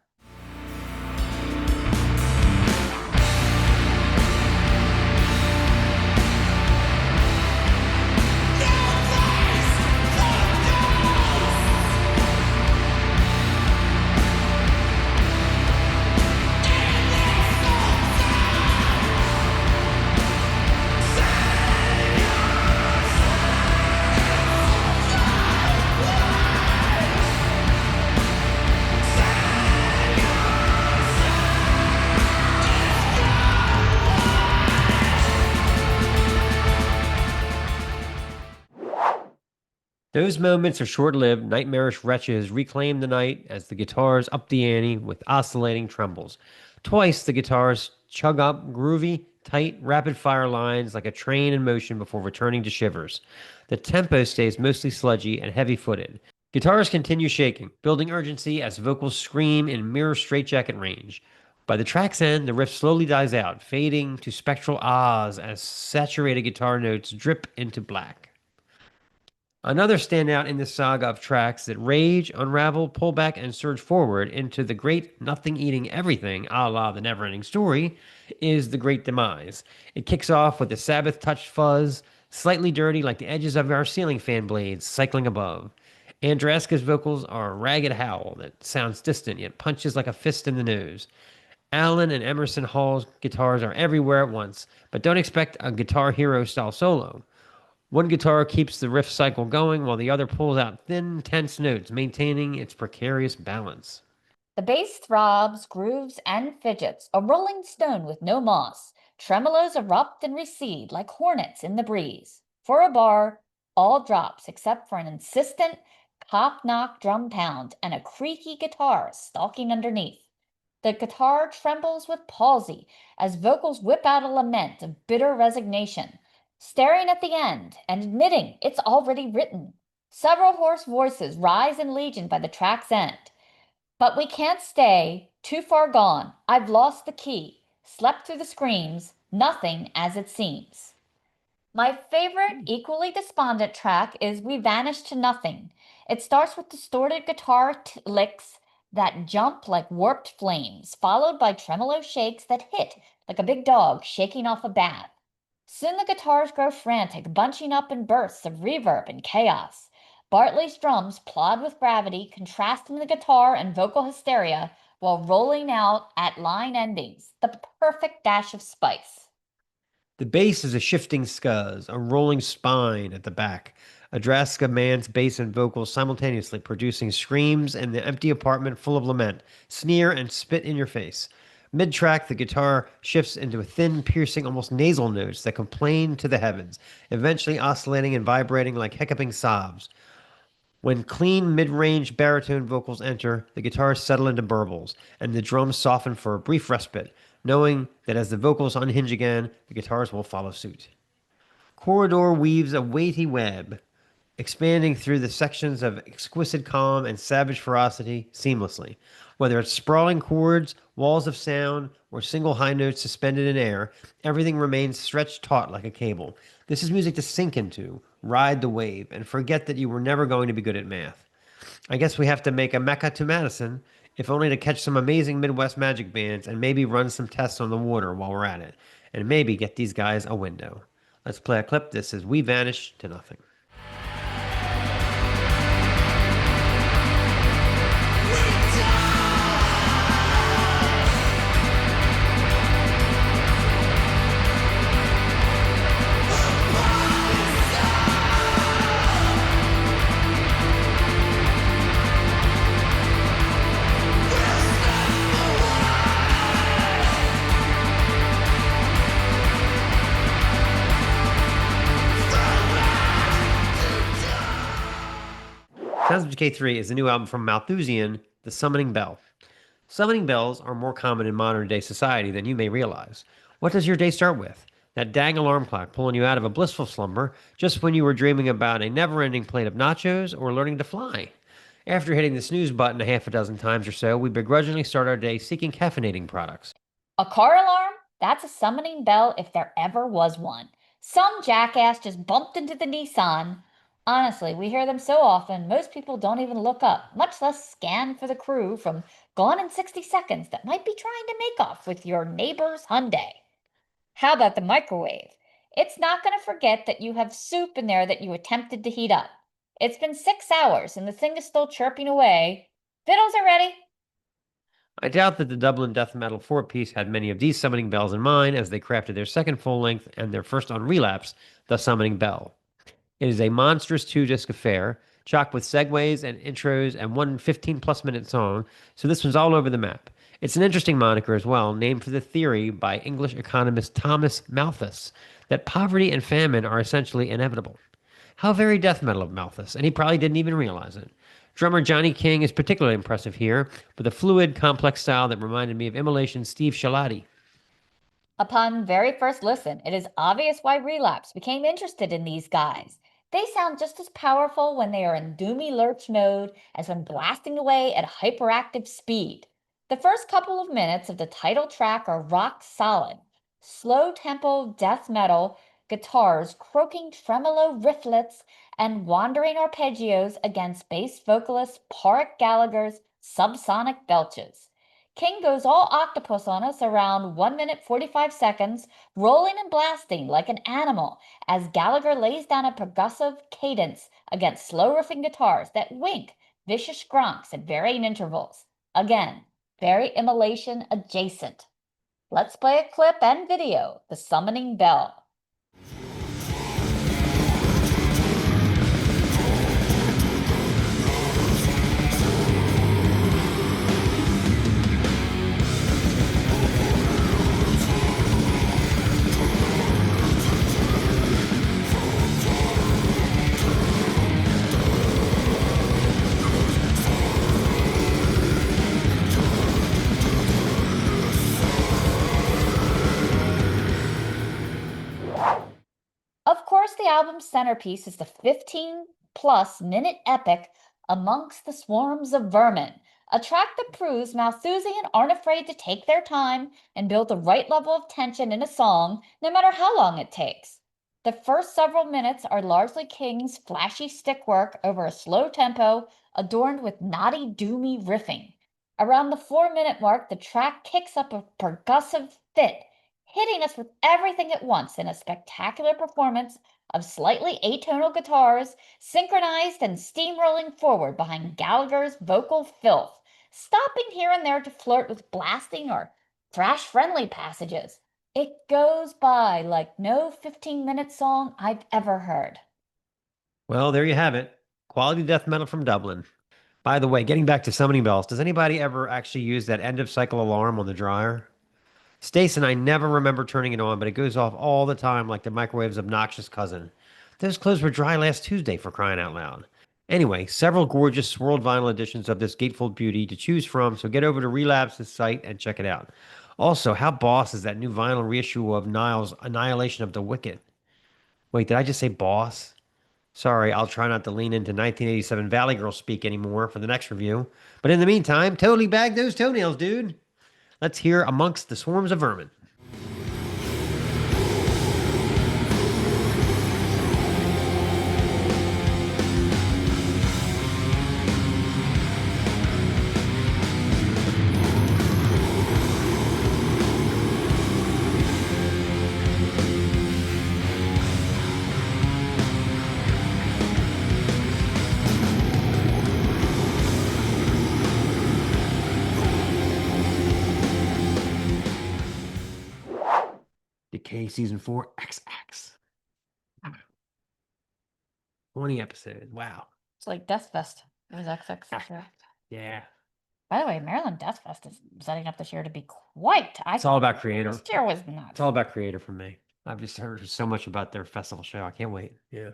Those moments are short-lived. Nightmarish wretches reclaim the night as the guitars up the ante with oscillating trembles. Twice the guitars chug up groovy, tight, rapid-fire lines like a train in motion before returning to shivers. The tempo stays mostly sludgy and heavy-footed. Guitars continue shaking, building urgency as vocals scream in mirror straitjacket range. By the track's end, the riff slowly dies out, fading to spectral ahs as saturated guitar notes drip into black. Another standout in this saga of tracks that rage, unravel, pull back, and surge forward into the great nothing eating everything, a la the never ending story, is The Great Demise. It kicks off with a Sabbath touched fuzz, slightly dirty like the edges of our ceiling fan blades cycling above. Andreska's vocals are a ragged howl that sounds distant yet punches like a fist in the nose. Alan and Emerson Hall's guitars are everywhere at once, but don't expect a Guitar Hero style solo. One guitar keeps the riff cycle going while the other pulls out thin, tense notes, maintaining its precarious balance. The bass throbs, grooves, and fidgets, a rolling stone with no moss. Tremolos erupt and recede like hornets in the breeze. For a bar, all drops except for an insistent cop-knock drum pound and a creaky guitar stalking underneath. The guitar trembles with palsy as vocals whip out a lament of bitter resignation, staring at the end and admitting it's already written. Several hoarse voices rise in legion by the track's end. But we can't stay, too far gone, I've lost the key, slept through the screams, nothing as it seems. My favorite, equally despondent track is We Vanish to Nothing. It starts with distorted guitar licks that jump like warped flames, followed by tremolo shakes that hit like a big dog shaking off a bath. Soon the guitars grow frantic, bunching up in bursts of reverb and chaos. Bartley's drums plod with gravity, contrasting the guitar and vocal hysteria while rolling out at line endings, the perfect dash of spice. The bass is a shifting scuzz, a rolling spine at the back. A Draska man's bass and vocals simultaneously producing screams in the empty apartment full of lament, sneer, and spit in your face. Mid-track, the guitar shifts into a thin, piercing, almost nasal notes that complain to the heavens, eventually oscillating and vibrating like hiccuping sobs. When clean, mid-range baritone vocals enter, the guitars settle into burbles, and the drums soften for a brief respite, knowing that as the vocals unhinge again, the guitars will follow suit. Corridoré weaves a weighty web, expanding through the sections of exquisite calm and savage ferocity seamlessly. Whether it's sprawling chords, walls of sound, or single high notes suspended in air, everything remains stretched taut like a cable. This is music to sink into, ride the wave, and forget that you were never going to be good at math. I guess we have to make a Mecca to Madison, if only to catch some amazing Midwest magic bands and maybe run some tests on the water while we're at it, and maybe get these guys a window. Let's play a clip. This is We Vanish to Nothing. Sounds of Decay 3 is a new album from Malthusian, The Summoning Bell. Summoning bells are more common in modern day society than you may realize. What does your day start with? That dang alarm clock pulling you out of a blissful slumber just when you were dreaming about a never ending plate of nachos or learning to fly. After hitting the snooze button a half a dozen times or so, we begrudgingly start our day seeking caffeinating products. A car alarm? That's a summoning bell if there ever was one. Some jackass just bumped into the Nissan. Honestly, we hear them so often, most people don't even look up, much less scan for the crew from Gone in 60 Seconds that might be trying to make off with your neighbor's Hyundai. How about the microwave? It's not going to forget that you have soup in there that you attempted to heat up. It's been 6 hours and the thing is still chirping away. Vittles are ready. I doubt that the Dublin Death Metal 4-piece had many of these summoning bells in mind as they crafted their second full length and their first on relapse, The Summoning Bell. It is a monstrous 2-disc affair, chock with segues and intros and one 15-plus minute song, so this one's all over the map. It's an interesting moniker as well, named for the theory by English economist Thomas Malthus that poverty and famine are essentially inevitable. How very death metal of Malthus, and he probably didn't even realize it. Drummer Johnny King is particularly impressive here, with a fluid, complex style that reminded me of Immolation's Steve Shalati. Upon very first listen, it is obvious why Relapse became interested in these guys. They sound just as powerful when they are in doomy lurch mode as when blasting away at hyperactive speed. The first couple of minutes of the title track are rock solid. Slow tempo death metal, guitars croaking tremolo rifflets, and wandering arpeggios against bass vocalist Porrick Gallagher's subsonic belches. King goes all octopus on us around 1 minute 45 seconds, rolling and blasting like an animal as Gallagher lays down a percussive cadence against slow riffing guitars that wink vicious gronks at varying intervals. Again, very immolation adjacent. Let's play a clip and video, The Summoning Bell. Of course, the album's centerpiece is the 15-plus minute epic Amongst the Swarms of Vermin, a track that proves Malthusian aren't afraid to take their time and build the right level of tension in a song, no matter how long it takes. The first several minutes are largely King's flashy stick work over a slow tempo, adorned with naughty, doomy riffing. Around the 4-minute mark, the track kicks up a percussive fit, hitting us with everything at once in a spectacular performance of slightly atonal guitars, synchronized and steamrolling forward behind Gallagher's vocal filth, stopping here and there to flirt with blasting or thrash-friendly passages. It goes by like no 15-minute song I've ever heard. Well, there you have it. Quality death metal from Dublin. By the way, getting back to summoning bells, does anybody ever actually use that end of cycle alarm on the dryer? Stace and I never remember turning it on, but it goes off all the time like the microwave's obnoxious cousin. Those clothes were dry last Tuesday, for crying out loud. Anyway, several gorgeous swirled vinyl editions of this gatefold beauty to choose from, so get over to Relapse's site and check it out. Also, how boss is that new vinyl reissue of Niall's Annihilation of the Wicked? Wait, did I just say boss? Sorry, I'll try not to lean into 1987 Valley Girl speak anymore for the next review. But in the meantime, totally bag those toenails, dude. Let's hear Amongst the Swarms of Vermin. Decay Season 4 XX. 20 episodes. Wow. It's like Death Fest. It was XX this year. Yeah. By the way, Maryland Death Fest is setting up this year to be quite. It's all about Creator. This year was nuts. It's all about Creator for me. I've just heard so much about their festival show. I can't wait. Yeah.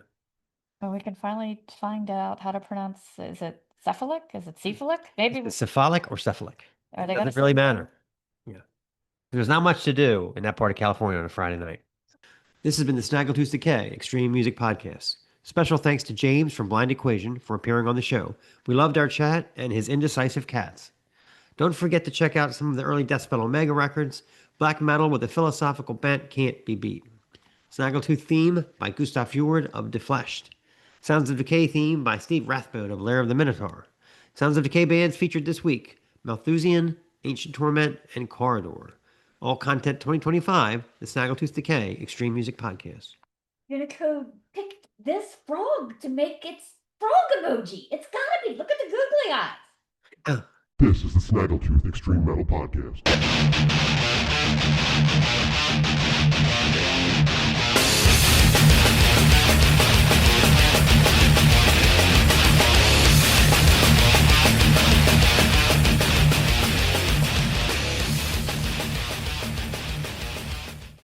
Well, we can finally find out how to pronounce. Is it cephalic? Is it cephalic? Maybe. Is it cephalic or cephalic? Are they It gonna doesn't really say- matter. Yeah. There's not much to do in that part of California on a Friday night. This has been the Snaggletooth Decay Extreme Music Podcast. Special thanks to James from Blind Equation for appearing on the show. We loved our chat and his indecisive cats. Don't forget to check out some of the early Deathspell Omega records. Black metal with a philosophical bent can't be beat. Snaggletooth theme by Gustav Fjord of Defleshed. Sounds of Decay theme by Steve Rathbone of Lair of the Minotaur. Sounds of Decay bands featured this week: Malthusian, Ancient Torment, and Corridoré. All content 2025, the Snaggletooth Decay Extreme Music Podcast. Unicode picked this frog to make its frog emoji. It's gotta be. Look at the googly eyes. This is the Snaggletooth Extreme Metal Podcast.